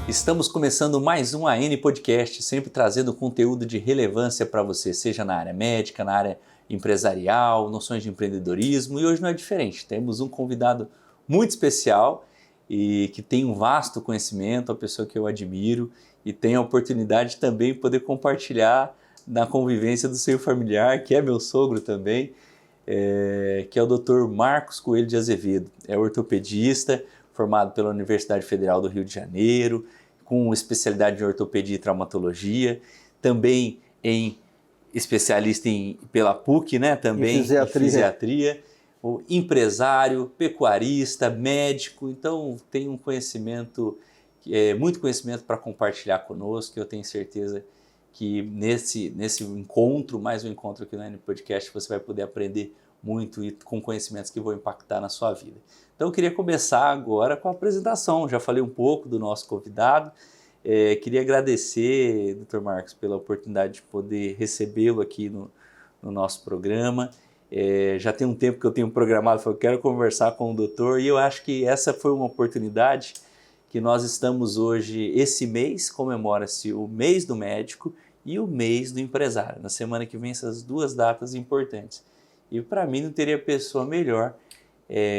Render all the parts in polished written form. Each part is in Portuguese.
Estamos começando mais um AN Podcast, sempre trazendo conteúdo de relevância para você, seja na área médica, na área empresarial, noções de empreendedorismo, e hoje não é diferente. Temos um convidado muito especial e que tem um vasto conhecimento, uma pessoa que eu admiro e tem a oportunidade também de poder compartilhar na convivência do seio familiar, que é meu sogro também, que é o Dr. Marcos Coelho de Azevedo. É ortopedista, formado pela Universidade Federal do Rio de Janeiro, com especialidade em ortopedia e traumatologia, também especialista pela PUC, né? Também em fisiatria, o empresário, pecuarista, médico, então tem um conhecimento, muito conhecimento para compartilhar conosco, que eu tenho certeza que nesse encontro, mais um encontro aqui no AN Podcast, você vai poder aprender muito e com conhecimentos que vão impactar na sua vida. Então eu queria começar agora com a apresentação, já falei um pouco do nosso convidado, queria agradecer, Dr. Marcos, pela oportunidade de poder recebê-lo aqui no nosso programa. Já tem um tempo que eu tenho programado, eu quero conversar com o doutor, e eu acho que essa foi uma oportunidade que nós estamos hoje, esse mês, comemora-se o mês do médico e o mês do empresário. Na semana que vem, essas duas datas importantes. E para mim não teria pessoa melhor,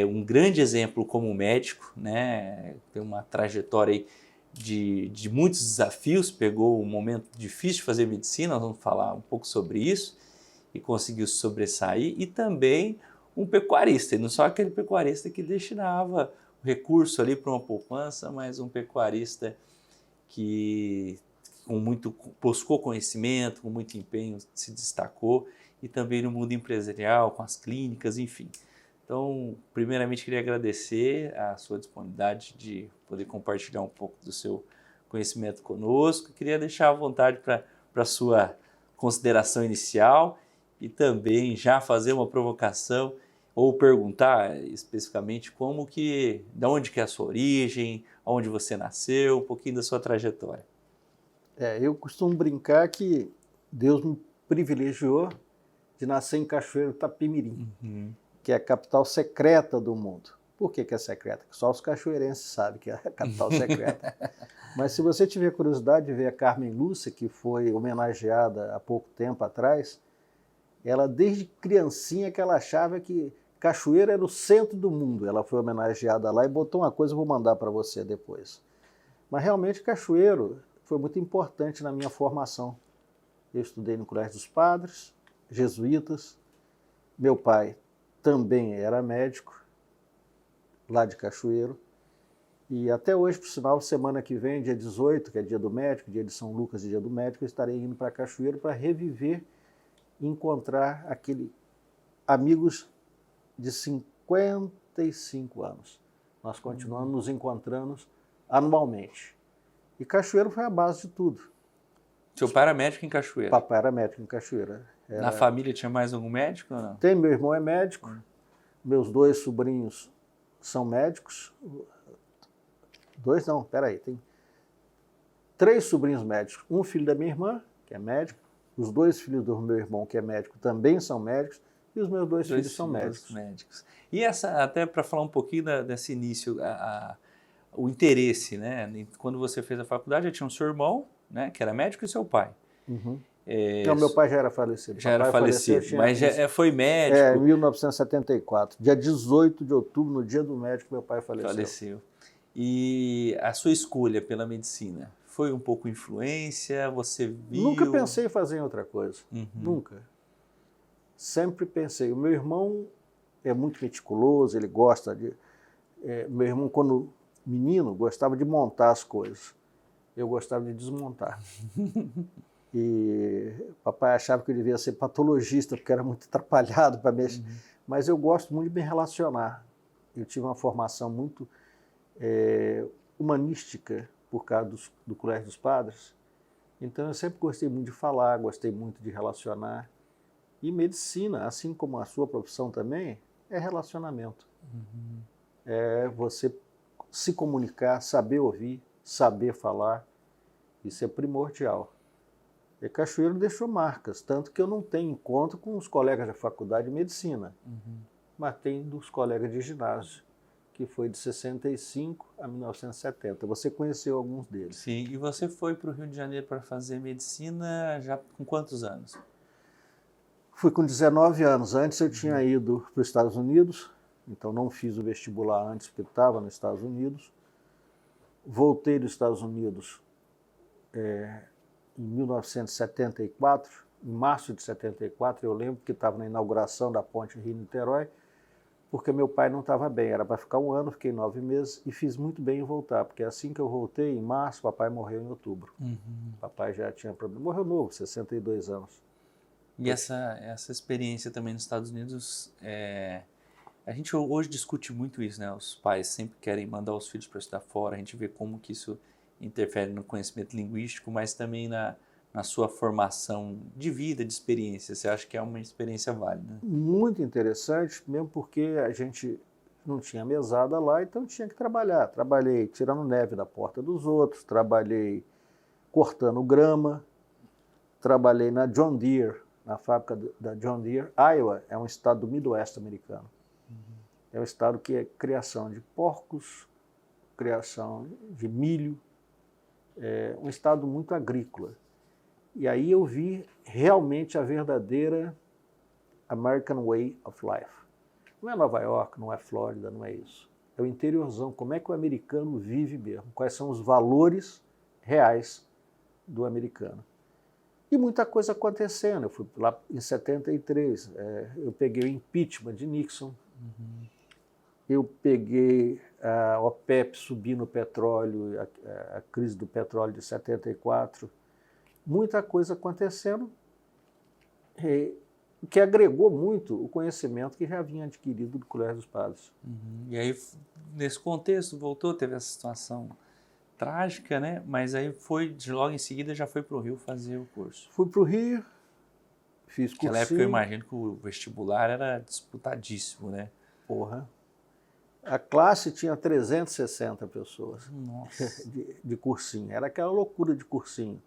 um grande exemplo como médico, né? Tem uma trajetória aí de muitos desafios, pegou um momento difícil de fazer medicina, nós vamos falar um pouco sobre isso, e conseguiu se sobressair, e também um pecuarista, e não só aquele pecuarista que destinava o recurso ali para uma poupança, mas um pecuarista que buscou conhecimento, com muito empenho se destacou, e também no mundo empresarial, com as clínicas, enfim. Então, primeiramente, queria agradecer a sua disponibilidade de poder compartilhar um pouco do seu conhecimento conosco. Queria deixar à vontade para a sua consideração inicial e também já fazer uma provocação ou perguntar especificamente de onde que é a sua origem, onde você nasceu, um pouquinho da sua trajetória. Eu costumo brincar que Deus me privilegiou de nascer em Cachoeiro Itapemirim, que é a capital secreta do mundo. Por que é secreta? Só os cachoeirenses sabem que é a capital secreta. Mas se você tiver curiosidade de ver a Carmen Lúcia, que foi homenageada há pouco tempo atrás, ela desde criancinha que ela achava que Cachoeiro era o centro do mundo. Ela foi homenageada lá e botou uma coisa, eu vou mandar para você depois. Mas realmente Cachoeiro foi muito importante na minha formação. Eu estudei no Colégio dos Padres, jesuítas. Meu pai também era médico, lá de Cachoeiro. E até hoje, por sinal, semana que vem, dia 18, que é dia do médico, dia de São Lucas e dia do médico, eu estarei indo para Cachoeiro para reviver e encontrar amigos de 55 anos. Nós continuamos nos encontrando anualmente. E Cachoeiro foi a base de tudo. Seu pai era médico em Cachoeiro? Papai era médico em Cachoeiro. Na família tinha mais algum médico ou não? Tem, meu irmão é médico, meus dois sobrinhos são médicos. Tem 3 sobrinhos médicos. Um filho da minha irmã, que é médico, os 2 filhos do meu irmão, que é médico, também são médicos, e os meus 2 filhos são médicos. E até para falar um pouquinho desse início, o interesse, né? Quando você fez a faculdade, já tinha o seu irmão, né, que era médico, e seu pai. Então, meu pai já era falecido. Já era falecido, mas foi médico. Em 1974, dia 18 de outubro, no dia do médico, meu pai faleceu. E a sua escolha pela medicina foi um pouco influência? Você viu? Nunca pensei em fazer em outra coisa. Nunca. Sempre pensei. O meu irmão é muito meticuloso, ele gosta de... meu irmão, quando menino, gostava de montar as coisas. Eu gostava de desmontar. E papai achava que eu devia ser patologista, porque era muito atrapalhado para mexer. Mas eu gosto muito de me relacionar. Eu tive uma formação muito humanística por causa do Colégio dos Padres. Então eu sempre gostei muito de falar, gostei muito de relacionar. E medicina, assim como a sua profissão também, é relacionamento. É você se comunicar, saber ouvir, saber falar. Isso é primordial. E Cachoeiro deixou marcas, tanto que eu não tenho encontro com os colegas da faculdade de medicina, mas tem dos colegas de ginásio, que foi de 65 a 1970. Você conheceu alguns deles. Sim, e você foi para o Rio de Janeiro para fazer medicina já com quantos anos? Fui com 19 anos. Antes eu tinha ido para os Estados Unidos, então não fiz o vestibular antes porque estava nos Estados Unidos. Voltei dos Estados Unidos em 1974, em março de 74, eu lembro que estava na inauguração da ponte Rio-Niterói, porque meu pai não estava bem, era para ficar um ano, fiquei 9 meses e fiz muito bem em voltar, porque assim que eu voltei, em março, papai morreu em outubro. Papai já tinha problema, morreu novo, 62 anos. E essa experiência também nos Estados Unidos, a gente hoje discute muito isso, né? Os pais sempre querem mandar os filhos para estudar fora, a gente vê como que isso interfere no conhecimento linguístico, mas também na sua formação de vida, de experiência. Você acha que é uma experiência válida? Muito interessante, mesmo porque a gente não tinha mesada lá, então tinha que trabalhar. Trabalhei tirando neve da porta dos outros, trabalhei cortando grama, trabalhei na John Deere, na fábrica da John Deere. Iowa é um estado do Midwest americano. É um estado que é criação de porcos, criação de milho, é um estado muito agrícola. E aí eu vi realmente a verdadeira American Way of Life. Não é Nova York, não é Flórida, não é isso. É o interiorzão, como é que o americano vive mesmo, quais são os valores reais do americano. E muita coisa acontecendo. Eu fui lá em 73, eu peguei o impeachment de Nixon, eu peguei a OPEP subindo o petróleo, a crise do petróleo de 74, muita coisa acontecendo, que agregou muito o conhecimento que já vinha adquirido do Colégio dos Padres. E aí, nesse contexto, voltou, teve essa situação trágica, né? Mas aí logo em seguida já foi para o Rio fazer o curso. Fui para o Rio, fiz cursinho. Naquela época eu imagino que o vestibular era disputadíssimo, né? Porra. A classe tinha 360 pessoas. Nossa. de cursinho. Era aquela loucura de cursinho.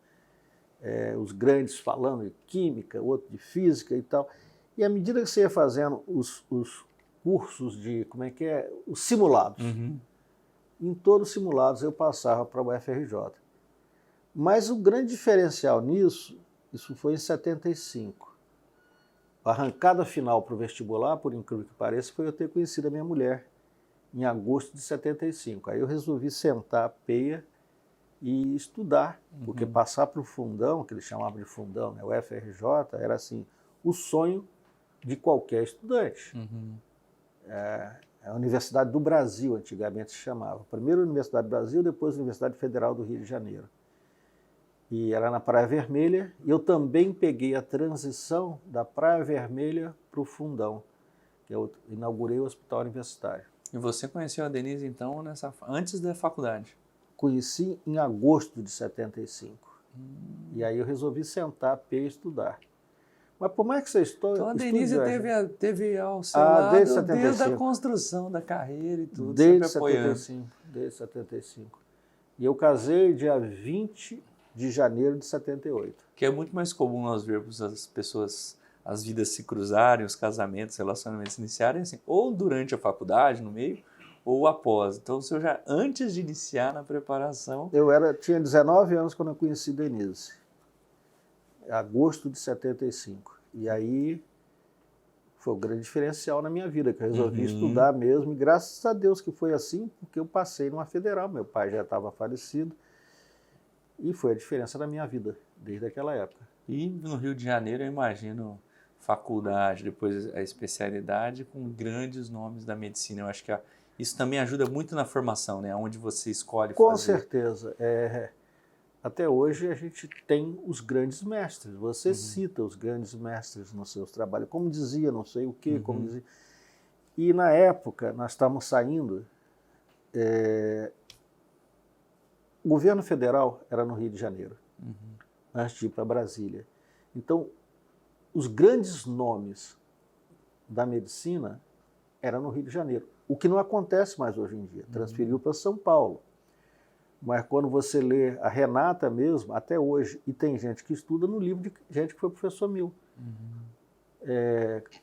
Os grandes falando de química, outro de física e tal. E à medida que você ia fazendo os cursos de, os simulados, em todos os simulados eu passava para o UFRJ. Mas o grande diferencial nisso, isso foi em 75. A arrancada final para o vestibular, por incrível que pareça, foi eu ter conhecido a minha mulher em agosto de 75. Aí eu resolvi sentar a peia e estudar, porque passar para o fundão, que eles chamavam de fundão, né, o UFRJ, era assim, o sonho de qualquer estudante. A Universidade do Brasil, antigamente se chamava. Primeiro a Universidade do Brasil, depois a Universidade Federal do Rio de Janeiro. E era na Praia Vermelha, e eu também peguei a transição da Praia Vermelha para o fundão, que eu inaugurei o Hospital Universitário. E você conheceu a Denise, então, antes da faculdade? Conheci em agosto de 75. E aí eu resolvi sentar a pé e estudar. Mas por mais que você estude... Então a Denise teve ao seu lado desde a construção da carreira e tudo, desde 75. E eu casei dia 20 de janeiro de 78. Que é muito mais comum nós vermos as pessoas, as vidas se cruzarem, os casamentos, relacionamentos iniciarem assim, ou durante a faculdade, no meio, ou após. Então, o senhor já, antes de iniciar na preparação... Tinha 19 anos quando eu conheci Denise. Agosto de 75. E aí foi o grande diferencial na minha vida, que eu resolvi estudar mesmo. E graças a Deus que foi assim, porque eu passei numa federal. Meu pai já estava falecido. E foi a diferença na minha vida, desde aquela época. E no Rio de Janeiro, eu imagino, faculdade, depois a especialidade, com grandes nomes da medicina. Eu acho que isso também ajuda muito na formação, né? Onde você escolhe fazer. Com certeza. Até hoje a gente tem os grandes mestres. Você cita os grandes mestres nos seus trabalhos. Como dizia, não sei o quê, como dizia. E na época, nós estávamos saindo... O governo federal era no Rio de Janeiro, antes de ir para Brasília. Então, os grandes nomes da medicina eram no Rio de Janeiro, o que não acontece mais hoje em dia, transferiu para São Paulo. Mas quando você lê a Renata mesmo, até hoje, e tem gente que estuda no livro de gente que foi professor meu.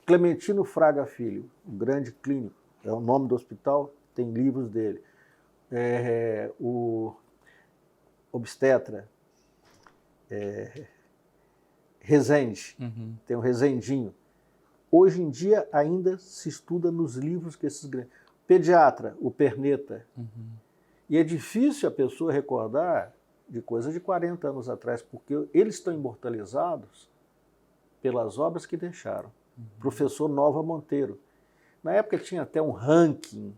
Clementino Fraga Filho, um grande clínico, é o nome do hospital, tem livros dele. O obstetra, Rezende, tem o Rezendinho. Hoje em dia ainda se estuda nos livros que esses grandes... Pediatra, o Perneta. E é difícil a pessoa recordar de coisas de 40 anos atrás, porque eles estão imortalizados pelas obras que deixaram. Professor Nova Monteiro. Na época tinha até um ranking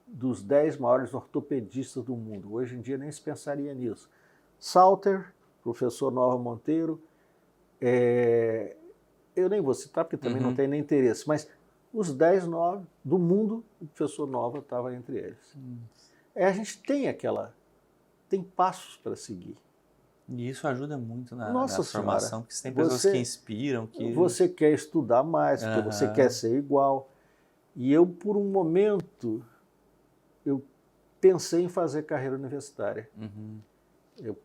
dos 10 maiores ortopedistas do mundo. Hoje em dia nem se pensaria nisso. Salter, professor Nova Monteiro, eu nem vou citar porque também não tem nem interesse, mas os 10 do mundo, o professor Nova estava entre eles. A gente tem passos para seguir. E isso ajuda muito na Nossa formação, Senhora, porque tem pessoas que inspiram. Você quer estudar mais, porque você quer ser igual. E eu, por um momento, eu pensei em fazer carreira universitária.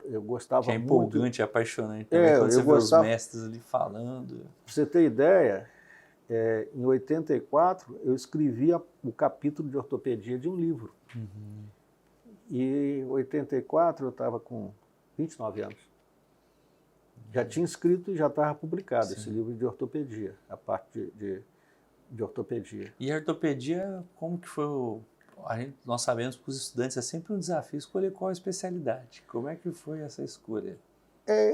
Eu gostava muito. É empolgante, é apaixonante. Quando você vê os mestres ali falando. Pra você ter ideia, em 84, eu escrevi o capítulo de ortopedia de um livro. E em 84 eu estava com 29 anos. Já tinha escrito e já estava publicado esse livro de ortopedia, a parte de ortopedia. E a ortopedia, como que foi nós sabemos que os estudantes é sempre um desafio escolher qual especialidade. Como é que foi essa escolha?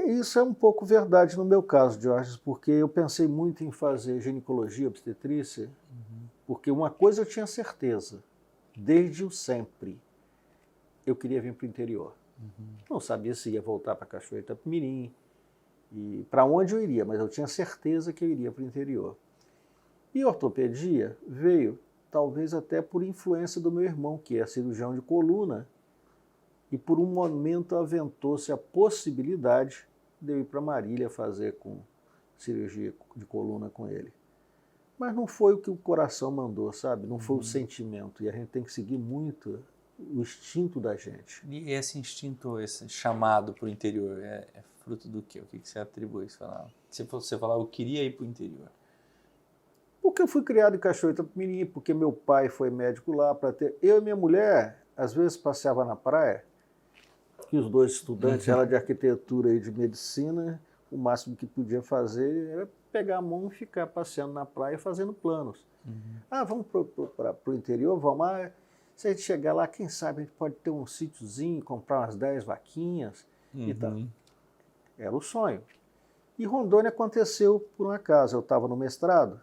Isso é um pouco verdade no meu caso, Jorge, porque eu pensei muito em fazer ginecologia, obstetrícia, porque uma coisa eu tinha certeza, desde o sempre, eu queria vir para o interior. Não sabia se ia voltar para Cachoeira de Itapemirim e para onde eu iria, mas eu tinha certeza que eu iria para o interior. E ortopedia veio talvez até por influência do meu irmão, que é cirurgião de coluna, e por um momento aventou-se a possibilidade de eu ir para Marília fazer cirurgia de coluna com ele. Mas não foi o que o coração mandou, sabe? Não foi o sentimento. E a gente tem que seguir muito o instinto da gente. E esse instinto, esse chamado para o interior, é fruto do quê? O que você atribui? Se você falar, eu queria ir para o interior. Porque eu fui criado em Cachoeira de Itapemirim, porque meu pai foi médico lá para ter... Eu e minha mulher, às vezes, passeava na praia, que os dois estudantes, ela de arquitetura e de medicina, o máximo que podia fazer era pegar a mão e ficar passeando na praia fazendo planos. Vamos para o interior, vamos lá. Se a gente chegar lá, quem sabe a gente pode ter um sítiozinho, comprar umas 10 vaquinhas e tal. Era o sonho. E Rondônia aconteceu por um acaso. Eu estava no mestrado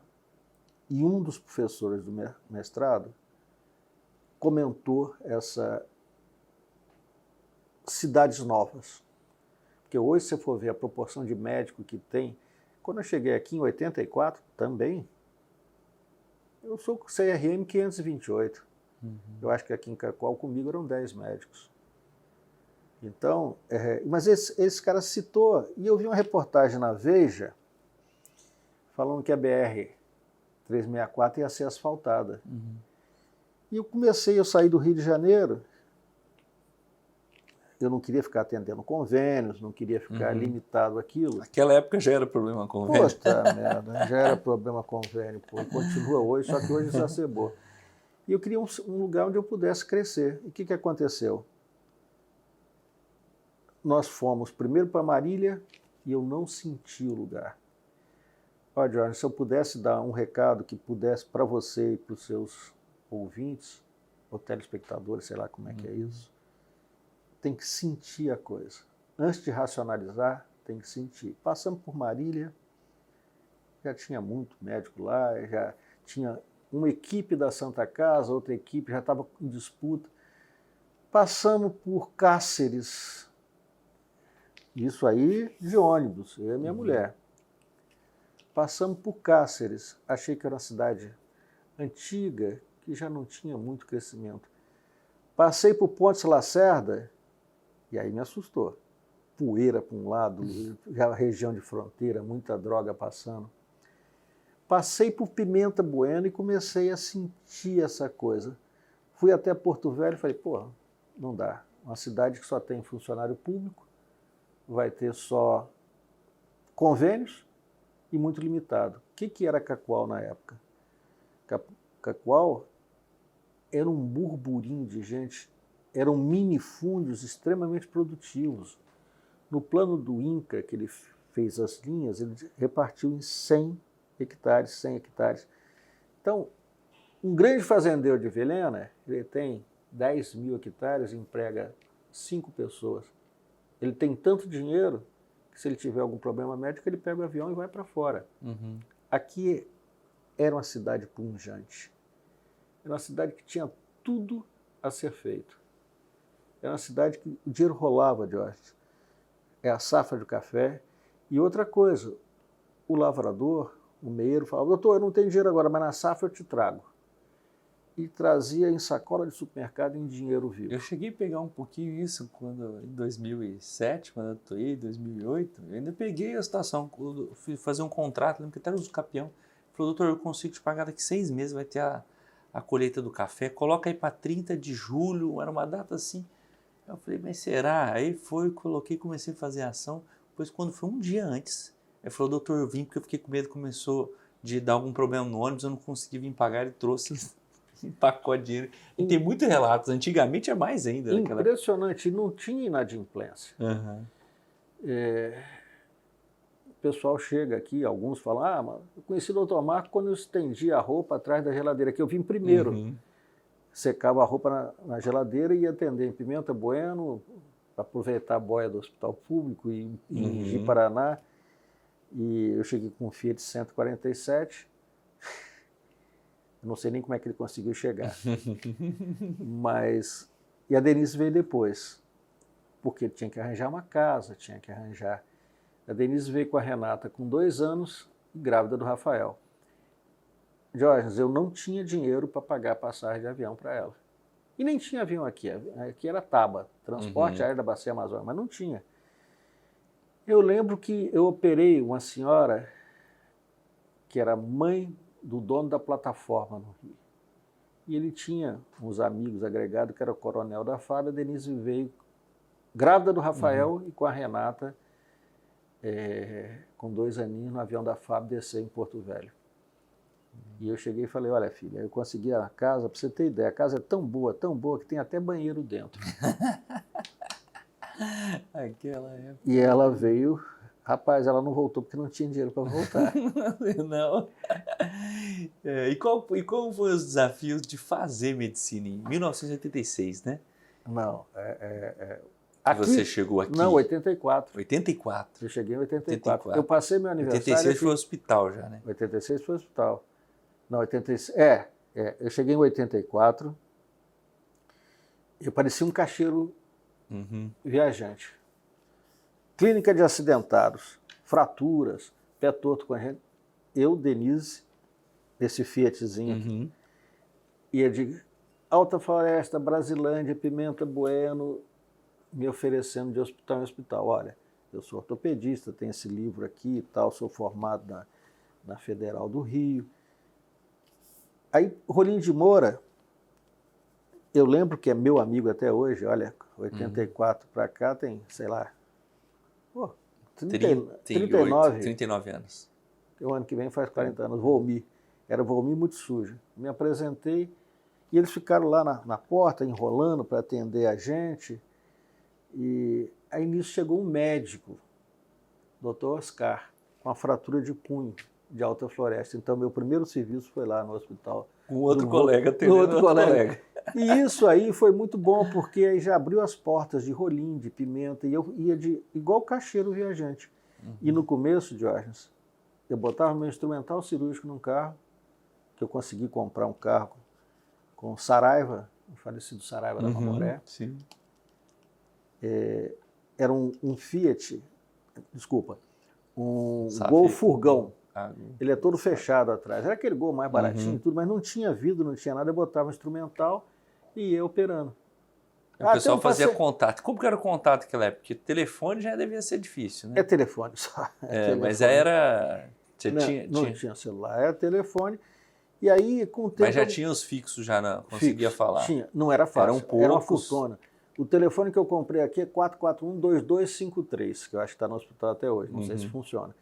e um dos professores do mestrado comentou essa cidades novas. Porque hoje, se você for ver a proporção de médico que tem, quando eu cheguei aqui em 84, também, eu sou CRM 528. Eu acho que aqui em Cacoal comigo eram 10 médicos. Então, mas esse cara citou, e eu vi uma reportagem na Veja, falando que a BR-364 ia ser asfaltada. E eu saí do Rio de Janeiro, eu não queria ficar atendendo convênios, não queria ficar limitado àquilo. Naquela época já era problema convênio. Puta merda, já era problema convênio, pô. Continua hoje, só que hoje exacerbou. E eu queria um lugar onde eu pudesse crescer. E o que aconteceu? Nós fomos primeiro para Marília e eu não senti o lugar. Olha, Jorge, se eu pudesse dar um recado que pudesse para você e para os seus ouvintes, ou telespectadores, sei lá como é que é isso, tem que sentir a coisa. Antes de racionalizar, tem que sentir. Passamos por Marília, já tinha muito médico lá, já tinha uma equipe da Santa Casa, outra equipe já estava em disputa. Passamos por Cáceres, isso aí de ônibus, eu e minha mulher. Passamos por Cáceres, achei que era uma cidade antiga, que já não tinha muito crescimento. Passei por Pontes Lacerda, e aí me assustou. Poeira para um lado, já região de fronteira, muita droga passando. Passei por Pimenta Bueno e comecei a sentir essa coisa. Fui até Porto Velho e falei, porra, não dá. Uma cidade que só tem funcionário público, vai ter só convênios e muito limitado. O que era Cacoal na época? Cacoal era um burburinho de gente, eram minifúndios extremamente produtivos. No plano do INCRA, que ele fez as linhas, ele repartiu em 100 hectares, 100 hectares. Então, um grande fazendeiro de Vilhena, ele tem 10 mil hectares e emprega 5 pessoas. Ele tem tanto dinheiro que se ele tiver algum problema médico, ele pega o avião e vai para fora. Uhum. Aqui era uma cidade pujante. Era uma cidade que tinha tudo a ser feito. Era uma cidade que o dinheiro rolava, Jorge. É a safra de café. E outra coisa, o lavrador, o meeiro, falava, doutor, eu não tenho dinheiro agora, mas na safra eu te trago. E trazia em sacola de supermercado em dinheiro vivo. Eu cheguei a pegar um pouquinho isso em 2007, quando eu atuei, em 2008. Eu ainda peguei a situação, fui fazer um contrato, lembro que até os campeão. Falou, doutor, eu consigo te pagar daqui 6 meses, vai ter a colheita do café, coloca aí para 30 de julho, era uma data assim. Eu falei, mas será? Aí comecei a fazer a ação. Depois, quando foi um dia antes, ele falou, doutor, eu vim porque eu fiquei com medo, começou de dar algum problema no ônibus, eu não consegui vir pagar, ele trouxe um pacote de dinheiro. E tem muitos relatos, antigamente é mais ainda. Impressionante, não tinha inadimplência. Uhum. O pessoal chega aqui, alguns falam, mas eu conheci o doutor Marco quando eu estendi a roupa atrás da geladeira, que eu vim primeiro. Uhum. Secava a roupa na geladeira e ia atender em Pimenta Bueno, para aproveitar a boia do hospital público em Ji-Paraná. E eu cheguei com um Fiat 147. Não sei nem como é que ele conseguiu chegar. E a Denise veio depois, porque tinha que arranjar uma casa, tinha que arranjar. A Denise veio com a Renata com 2 anos, grávida do Rafael. Jorge, eu não tinha dinheiro para pagar a passagem de avião para ela. E nem tinha avião aqui. Aqui era TABA, Transporte Aéreo da Bacia Amazônica, mas não tinha. Eu lembro que eu operei uma senhora que era mãe do dono da plataforma no Rio. E ele tinha uns amigos agregados, que era o coronel da FAB, a Denise veio grávida do Rafael e com a Renata, com 2 aninhos, no avião da FAB, descer em Porto Velho. E eu cheguei e falei, olha filha, eu consegui a casa, para você ter ideia, a casa é tão boa, que tem até banheiro dentro. Aquela época. E ela veio, rapaz, ela não voltou porque não tinha dinheiro para voltar. Não. E como foram os desafios de fazer medicina em 1986, né? Não, Aqui, você chegou aqui? Não, 84. 84? Eu cheguei em 84. Eu passei meu aniversário... 86 foi hospital já, né? 86 foi hospital. Não, 86... eu cheguei em 84. Eu parecia um caixeiro viajante. Clínica de acidentados, fraturas, pé torto com a gente. Eu, Denise, esse Fiatzinho aqui, ia de Alta Floresta, Brasilândia, Pimenta Bueno, me oferecendo de hospital em hospital. Olha, eu sou ortopedista, tenho esse livro aqui e tal, sou formado na Federal do Rio. Aí, Rolim de Moura, eu lembro que é meu amigo até hoje, olha, 84 para cá tem, sei lá, 39 anos. O ano que vem faz 40 anos, Volmi. Era Volmi muito sujo. Me apresentei e eles ficaram lá na porta, enrolando para atender a gente. E aí nisso chegou um médico, doutor Oscar, com a fratura de punho de Alta Floresta. Então, meu primeiro serviço foi lá no hospital. Um outro colega atendendo outro colega. E isso aí foi muito bom, porque aí já abriu as portas de Rolim, de Pimenta, e eu ia igual caixeiro viajante. E no começo, Jorge, eu botava meu instrumental cirúrgico num carro, que eu consegui comprar um carro com o Saraiva, o falecido Saraiva da Mamoré. Sim. Era um Fiat, um Gol furgão. Ele é todo fechado atrás. Era aquele Gol mais baratinho e tudo, mas não tinha vidro, não tinha nada. Eu botava o instrumental e ia operando. O pessoal fazia contato. Como que era o contato naquela época? Porque telefone já devia ser difícil, né? É telefone só. Telefone. Mas era... Não tinha celular, era telefone. E aí, com o tempo... Mas já tinha os fixos, já conseguia falar? Tinha. Não era fácil. Eram poucos. Era uma fortuna. O telefone que eu comprei aqui é 441-2253, que eu acho que está no hospital até hoje. Não sei se funciona.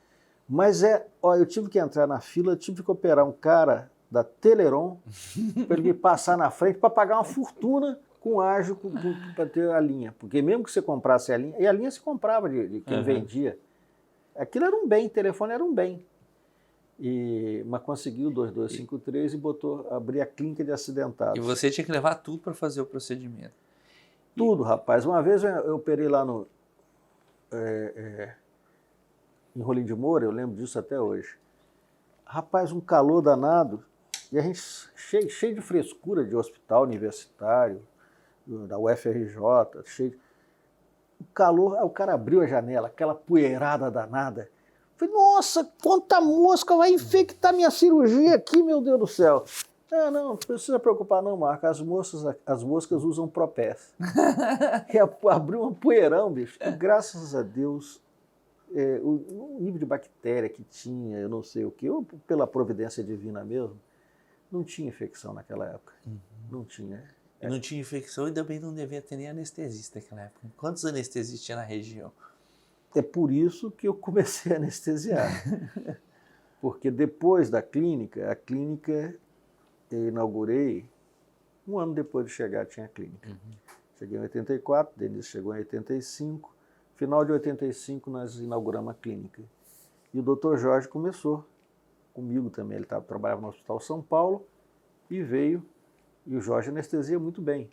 Mas eu tive que entrar na fila, tive que operar um cara da Teleron para ele me passar na frente para pagar uma fortuna com ágio para ter a linha. Porque mesmo que você comprasse a linha, e a linha se comprava de quem vendia. Aquilo era um bem, telefone era um bem. Mas conseguiu o 2253 e abriu a clínica de acidentados. E você tinha que levar tudo para fazer o procedimento. Tudo, rapaz. Uma vez eu operei lá em Rolim de Moura, eu lembro disso até hoje. Rapaz, um calor danado, e a gente cheio de frescura de hospital universitário, da UFRJ, cheio. O calor, aí o cara abriu a janela, aquela poeirada danada. Falei, nossa, quanta mosca, vai infectar minha cirurgia aqui, meu Deus do céu. Não precisa preocupar não, Marco, as moscas usam Propés. E abriu um poeirão, bicho, e graças a Deus, o nível de bactéria que tinha, eu não sei o que, ou pela providência divina mesmo, não tinha infecção naquela época. Não tinha. Não tinha infecção e também não devia ter nem anestesista naquela época. Quantos anestesistas tinha na região? É por isso que eu comecei a anestesiar. Porque depois da clínica, a clínica eu inaugurei, um ano depois de chegar tinha a clínica. Cheguei em 84, Denise chegou em 85, final de 85 nós inauguramos a clínica. E o Dr. Jorge começou comigo também, ele trabalhava no Hospital São Paulo e veio, e o Jorge anestesia muito bem.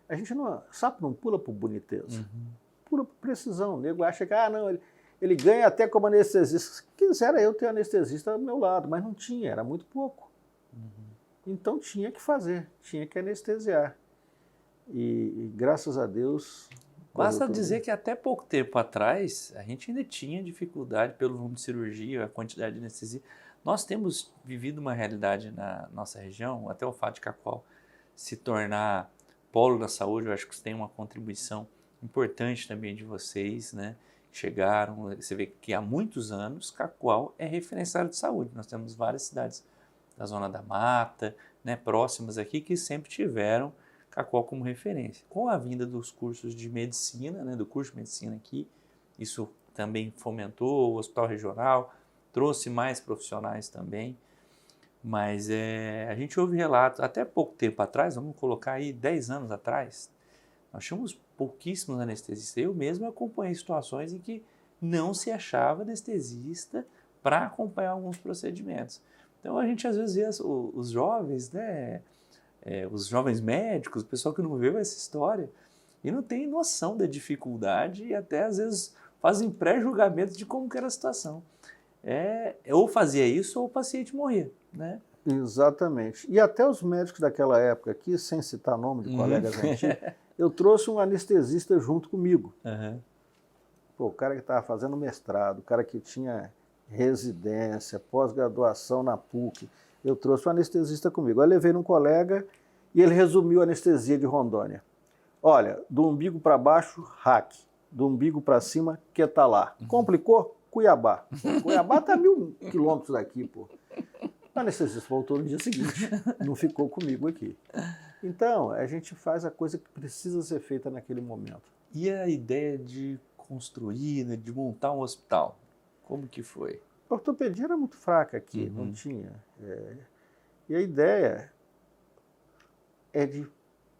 A gente sapo não pula por boniteza, pula por precisão. O nego acha que ele ganha até como anestesista. Se quisera eu ter anestesista do meu lado, mas não tinha, era muito pouco. Então tinha que fazer, tinha que anestesiar. E graças a Deus... Basta dizer que até pouco tempo atrás, a gente ainda tinha dificuldade pelo número de cirurgia, a quantidade de anestesia. Nós temos vivido uma realidade na nossa região, até o fato de Cacoal se tornar polo da saúde, eu acho que isso tem uma contribuição importante também de vocês, né? Chegaram, você vê que há muitos anos Cacoal é referenciário de saúde. Nós temos várias cidades da Zona da Mata, né, próximas aqui, que sempre tiveram Cacoal como referência. Com a vinda dos cursos de medicina, né, do curso de medicina aqui, isso também fomentou o hospital regional, trouxe mais profissionais também, mas a gente ouve relatos, até pouco tempo atrás, vamos colocar aí 10 anos atrás, nós tínhamos pouquíssimos anestesistas. Eu mesmo acompanhei situações em que não se achava anestesista para acompanhar alguns procedimentos. Então a gente às vezes vê os jovens, né, os jovens médicos, o pessoal que não viveu essa história e não tem noção da dificuldade e até às vezes fazem pré-julgamento de como que era a situação. Ou fazia isso ou o paciente morria, né? Exatamente. E até os médicos daquela época aqui, sem citar nome de colegas antigos, eu trouxe um anestesista junto comigo. Pô, o cara que estava fazendo mestrado, o cara que tinha residência, pós-graduação na PUC, eu trouxe um anestesista comigo. Aí levei num colega e ele resumiu a anestesia de Rondônia. Olha, do umbigo para baixo, RAC. Do umbigo para cima, Quetalá. Complicou? Cuiabá. Cuiabá está 1.000 quilômetros daqui, pô. O anestesista voltou no dia seguinte, não ficou comigo aqui. Então, a gente faz a coisa que precisa ser feita naquele momento. E a ideia de construir, né, de montar um hospital, como que foi? A ortopedia era muito fraca aqui, não tinha. E a ideia é de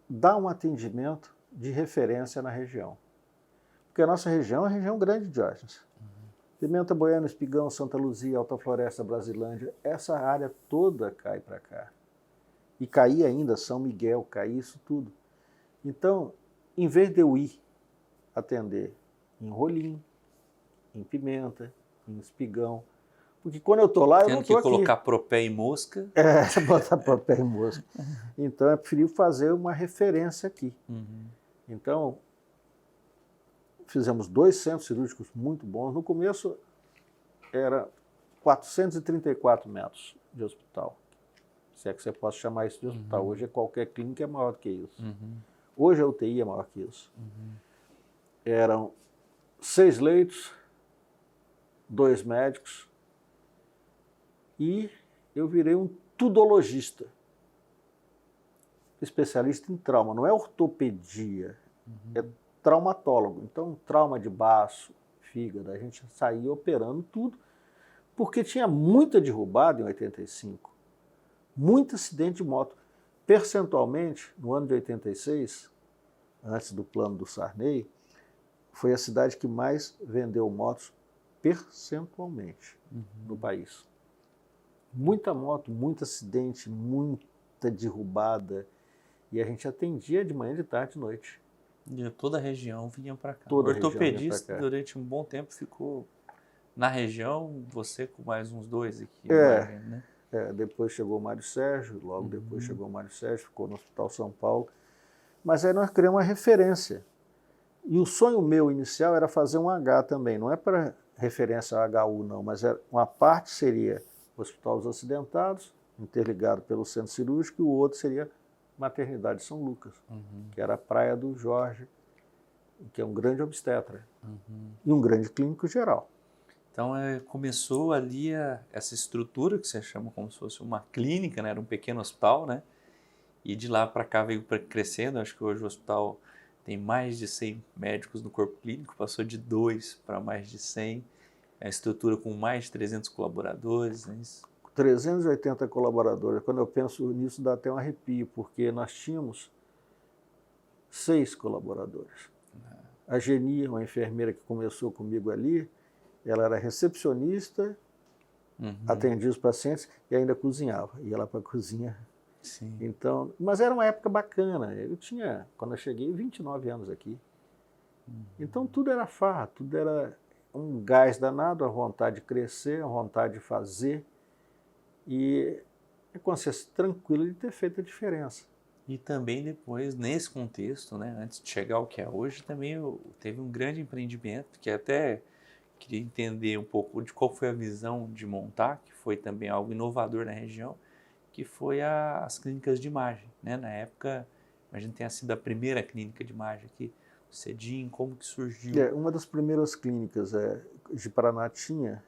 dar um atendimento de referência na região. Porque a nossa região é uma região grande, Diógenes. Pimenta Boiana, Espigão, Santa Luzia, Alta Floresta, Brasilândia, essa área toda cai para cá. E cair ainda São Miguel, cair isso tudo. Então, em vez de eu ir atender em Rolim, em Pimenta, em Espigão, porque quando eu estou lá, eu não estou aqui. Tendo que colocar propé em mosca. Botar propé em mosca. Então, é preferível fazer uma referência aqui. Então, fizemos 2 centros cirúrgicos muito bons. No começo, era 434 metros de hospital. Se é que você pode chamar isso de hospital. Hoje, qualquer clínica é maior do que isso. Hoje, a UTI é maior que isso. Eram 6 leitos, 2 médicos, e eu virei um tudologista, especialista em trauma. Não é ortopedia, é traumatólogo. Então, trauma de baço, fígado, a gente saía operando tudo, porque tinha muita derrubada em 85. Muito acidente de moto. Percentualmente, no ano de 86, antes do plano do Sarney, foi a cidade que mais vendeu motos percentualmente no país. Muita moto, muito acidente, muita derrubada. E a gente atendia de manhã, de tarde, de noite. De toda a região vinha para cá. Toda O a região vinha ortopedista, pra cá. durante um bom tempo, ficou na região, você com mais uns 2 aqui, imagino, né? Depois chegou o Mário Sérgio, logo depois chegou o Mário Sérgio, ficou no Hospital São Paulo. Mas aí nós criamos uma referência. E o sonho meu inicial era fazer um H também, não é para referência ao HU não, mas uma parte seria o Hospital dos Acidentados, interligado pelo Centro Cirúrgico, e o outro seria Maternidade São Lucas, que era a praia do Jorge, que é um grande obstetra e um grande clínico geral. Então começou ali essa estrutura que você chama como se fosse uma clínica, né? Era um pequeno hospital, né? E de lá para cá veio crescendo. Acho que hoje o hospital tem mais de 100 médicos no corpo clínico, passou de 2 para mais de 100. A estrutura com mais de 300 colaboradores, né? 380 colaboradores. Quando eu penso nisso dá até um arrepio, porque nós tínhamos 6 colaboradores. A Geni, uma enfermeira que começou comigo ali, ela era recepcionista, atendia os pacientes e ainda cozinhava. Ia lá para a cozinha. Sim. Então, mas era uma época bacana. Eu tinha, quando eu cheguei, 29 anos aqui. Então tudo era farra, tudo era um gás danado, a vontade de crescer, a vontade de fazer. E a consciência tranquila de ter feito a diferença. E também depois, nesse contexto, né, antes de chegar ao que é hoje, também teve um grande empreendimento, que até queria entender um pouco de qual foi a visão de montar, que foi também algo inovador na região, que foi as clínicas de imagem, né? Na época, imagino que tenha sido a primeira clínica de imagem aqui, o CEDIM, como que surgiu? Uma das primeiras clínicas de Paraná tinha,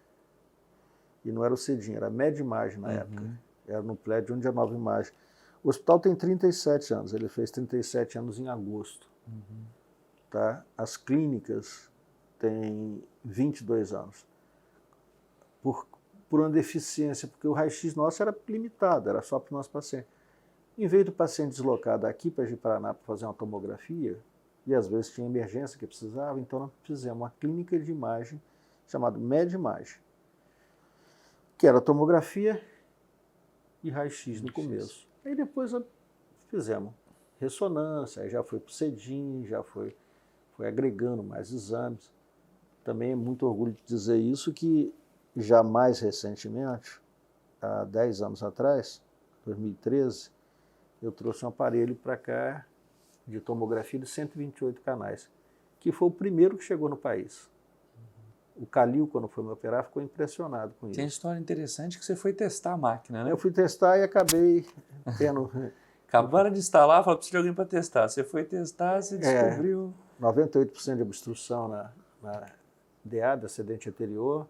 e não era o CEDIM, era a Medimagem na época, era no prédio onde é a Nova Imagem. O hospital tem 37 anos, ele fez 37 anos em agosto. Tá? As clínicas têm 22 anos. Por uma deficiência, porque o raio-x nosso era limitado, era só para o nosso paciente. Em vez do paciente deslocar daqui para Ji-Paraná para fazer uma tomografia, e às vezes tinha emergência que precisava, então nós fizemos uma clínica de imagem chamada Medimagem, que era tomografia e raio-x no começo. Aí depois fizemos ressonância, aí já foi para o CEDIM, já foi agregando mais exames. Também é muito orgulho de dizer isso, que já mais recentemente, há 10 anos atrás, 2013, eu trouxe um aparelho para cá de tomografia de 128 canais, que foi o primeiro que chegou no país. O Calil, quando foi me operar, ficou impressionado com isso. Tem uma história interessante que você foi testar a máquina, né? Eu fui testar e acabei tendo... Acabaram de instalar, falaram, precisa de alguém para testar. Você foi testar, você descobriu... 98% de obstrução na DA, acidente anterior,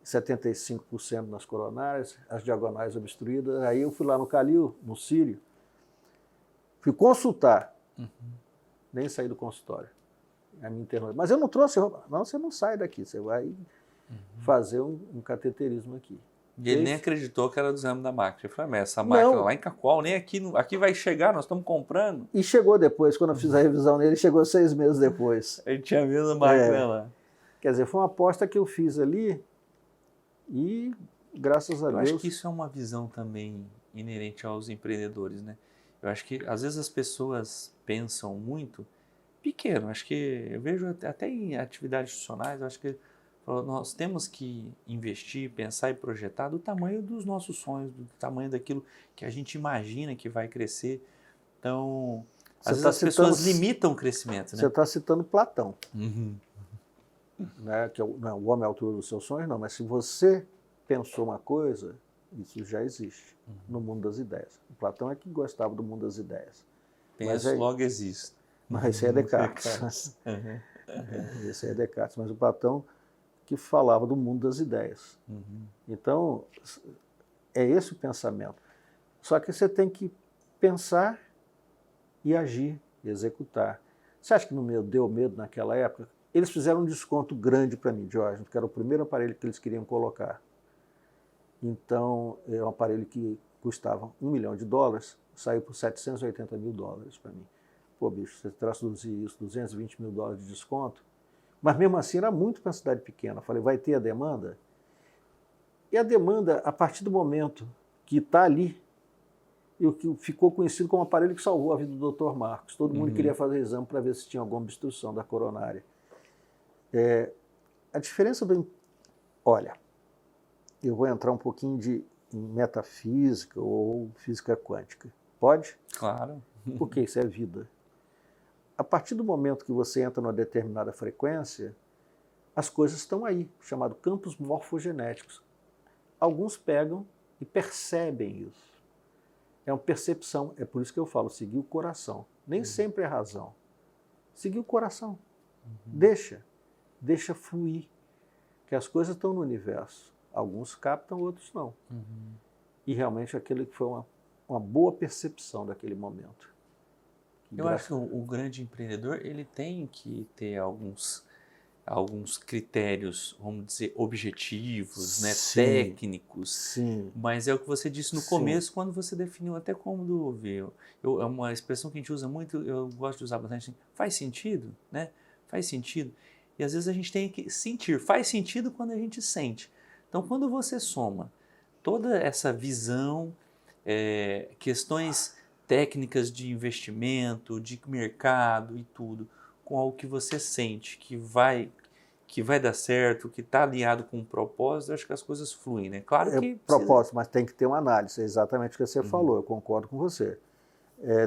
75% nas coronárias, as diagonais obstruídas. Aí eu fui lá no Calil, no Círio, fui consultar, nem saí do consultório. A minha internou. Mas eu não trouxe roupa. Não, você não sai daqui, você vai fazer um cateterismo aqui. E ele nem acreditou que era do exame da máquina. Ele falou, mas essa máquina lá em Cacoal, nem aqui vai chegar, nós estamos comprando. E chegou depois, quando eu fiz a revisão nele, chegou 6 meses depois. Ele tinha a mesma máquina lá. Quer dizer, foi uma aposta que eu fiz ali e, graças a Deus... Eu acho que isso é uma visão também inerente aos empreendedores, né? Eu acho que, às vezes, as pessoas pensam muito pequeno. Acho que eu vejo até em atividades institucionais, eu acho que nós temos que investir, pensar e projetar do tamanho dos nossos sonhos, do tamanho daquilo que a gente imagina que vai crescer. Então, às vezes as pessoas limitam o crescimento, né? Você está citando Platão. Né? Que não é o homem à altura dos seus sonhos, não. Mas se você pensou uma coisa, isso já existe no mundo das ideias. O Platão é que gostava do mundo das ideias. Penso, logo existo. Mas esse é Descartes. Esse é Descartes. Mas o Platão que falava do mundo das ideias. Então, é esse o pensamento. Só que você tem que pensar e agir, e executar. Você acha que não me deu medo naquela época? Eles fizeram um desconto grande para mim, Diógenes, porque era o primeiro aparelho que eles queriam colocar. Então, é um aparelho que custavam $1 milhão, saiu por $780 mil para mim. Pô, bicho, você traduzir isso, $220 mil de desconto, mas mesmo assim era muito para uma cidade pequena. Eu falei, vai ter a demanda? E a demanda, a partir do momento que está ali, e o que ficou conhecido como o aparelho que salvou a vida do Dr. Marcos. Todo mundo queria fazer exame para ver se tinha alguma obstrução da coronária. A diferença do... Olha, eu vou entrar um pouquinho em metafísica ou física quântica. Pode? Claro. Porque isso é vida. A partir do momento que você entra numa determinada frequência, as coisas estão aí, chamado campos morfogenéticos. Alguns pegam e percebem isso. É uma percepção, é por isso que eu falo, seguir o coração. Nem sempre é razão. Seguir o coração. Deixa fluir. Que as coisas estão no universo. Alguns captam, outros não. E realmente aquele que foi uma boa percepção daquele momento. Eu acho que o grande empreendedor, ele tem que ter alguns critérios, vamos dizer, objetivos, né, técnicos. Sim. Mas é o que você disse no começo, quando você definiu até como ver. É uma expressão que a gente usa muito, eu gosto de usar bastante, assim, faz sentido, né? Faz sentido. E às vezes a gente tem que sentir. Faz sentido quando a gente sente. Então, quando você soma toda essa visão, questões técnicas de investimento, de mercado e tudo, com algo que você sente que vai dar certo, que está alinhado com um propósito, acho que as coisas fluem, né? Claro que... propósito, mas tem que ter uma análise, é exatamente o que você falou, eu concordo com você.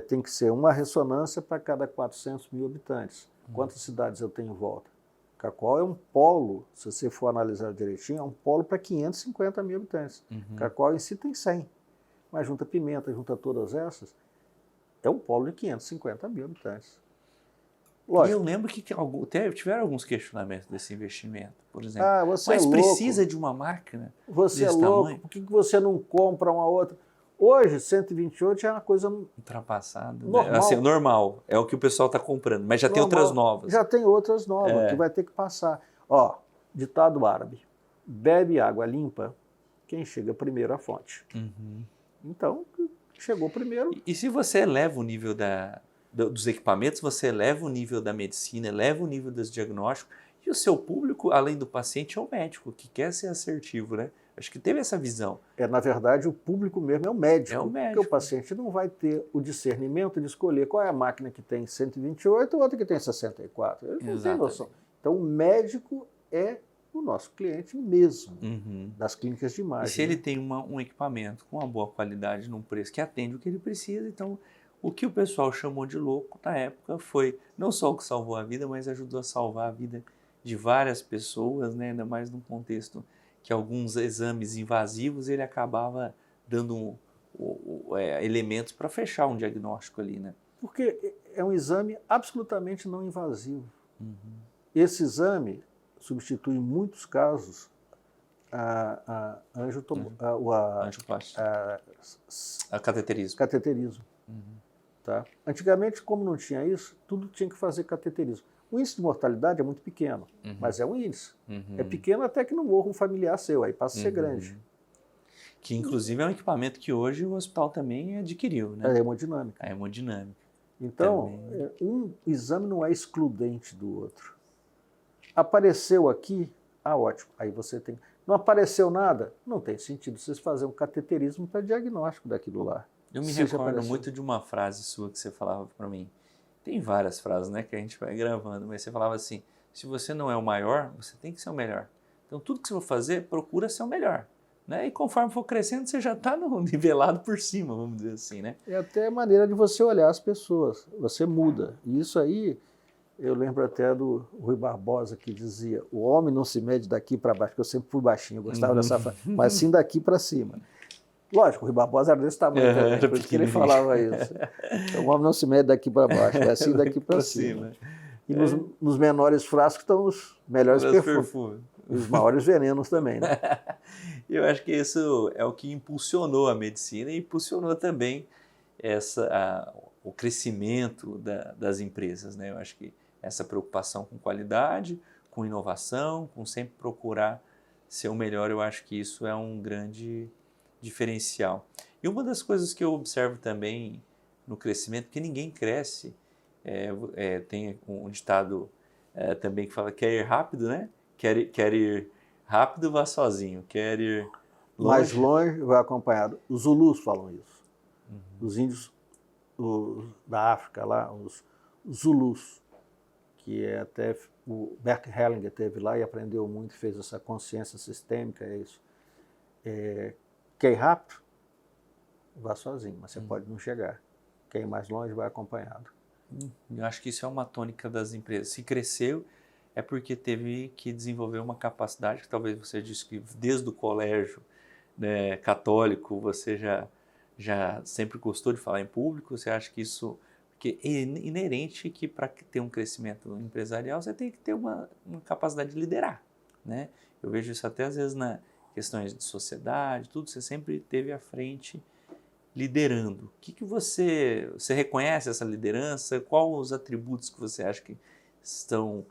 Tem que ser uma ressonância para cada 400 mil habitantes. Quantas cidades eu tenho em volta? Cacau é um polo, se você for analisar direitinho, é um polo para 550 mil habitantes. Cacau em si tem 100, mas junta Pimenta, junta todas essas, é um polo de 550 mil habitantes. Lógico. E eu lembro que tiveram alguns questionamentos desse investimento, por exemplo. Você mas é precisa de uma máquina Você desse é louco, tamanho? Por que você não compra uma outra? Hoje, 128 é uma coisa ultrapassada. Normal. Né? Assim, normal, é o que o pessoal está comprando, mas já tem outras novas. Já tem outras novas, que vai ter que passar. Ó, ditado árabe, bebe água limpa quem chega primeiro à fonte. Então, chegou primeiro. E se você eleva o nível dos equipamentos, você eleva o nível da medicina, eleva o nível dos diagnósticos, e o seu público, além do paciente, é o médico, que quer ser assertivo, né? Acho que teve essa visão. Na verdade, o público mesmo é o médico. É o médico. Porque o paciente não vai ter o discernimento de escolher qual é a máquina que tem 128 e outra que tem 64. Ele não tem noção. Então, o médico é o nosso cliente mesmo, das clínicas de imagem. E se ele tem um equipamento com uma boa qualidade, num preço que atende o que ele precisa, então o que o pessoal chamou de louco na época foi não só o que salvou a vida, mas ajudou a salvar a vida de várias pessoas, né? Ainda mais num contexto que alguns exames invasivos ele acabava dando elementos para fechar um diagnóstico ali, né? Porque é um exame absolutamente não invasivo. Esse exame substitui em muitos casos a cateterismo. Tá? Antigamente, como não tinha isso, tudo tinha que fazer cateterismo. O índice de mortalidade é muito pequeno, mas é um índice. É pequeno até que não morra um familiar seu, aí passa a ser grande. Que inclusive é um equipamento que hoje o hospital também adquiriu, né? A hemodinâmica. A hemodinâmica. Então, um exame não é excludente do outro. Apareceu aqui, ótimo. Aí você tem... Não apareceu nada? Não tem sentido vocês fazerem um cateterismo para diagnóstico daquilo lá. Eu me recordo muito de uma frase sua que você falava para mim. Tem várias frases, né, que a gente vai gravando, mas você falava assim, se você não é o maior, você tem que ser o melhor. Então, tudo que você for fazer, procura ser o melhor. Né? E conforme for crescendo, você já está nivelado por cima, vamos dizer assim, né? É até a maneira de você olhar as pessoas. Você muda. E isso aí, eu lembro até do Rui Barbosa, que dizia, o homem não se mede daqui para baixo, porque eu sempre fui baixinho, eu gostava dessa frase, mas sim daqui para cima. Lógico, o Rui Barbosa era desse tamanho também, por isso que ele falava isso. Então, o homem não se mede daqui para baixo, é assim daqui para cima. E nos menores frascos estão os melhores perfumes. Os maiores venenos também, né? Eu acho que isso é o que impulsionou a medicina e impulsionou também o crescimento das empresas, né? Eu acho que essa preocupação com qualidade, com inovação, com sempre procurar ser o melhor, eu acho que isso é um grande diferencial. E uma das coisas que eu observo também no crescimento, porque ninguém cresce, tem um ditado também que fala, quer ir rápido, né? Quer ir rápido, vá sozinho. Quer ir Mais longe... longe vai acompanhado. Os Zulus falam isso. Os índios da África lá, os Zulus, que até o Bert Hellinger teve lá e aprendeu muito, fez essa consciência sistêmica, é isso. Quer ir rápido, vá sozinho, mas você pode não chegar. Quer ir mais longe, vai acompanhado. Eu acho que isso é uma tônica das empresas. Se cresceu, é porque teve que desenvolver uma capacidade que talvez você disse que desde o colégio, né, católico, você já sempre gostou de falar em público. Você acha que isso... Porque é inerente que para ter um crescimento empresarial, você tem que ter uma capacidade de liderar, né? Eu vejo isso até às vezes nas questões de sociedade, tudo, você sempre esteve à frente liderando. O que você reconhece essa liderança? Quais os atributos que você acha que estão,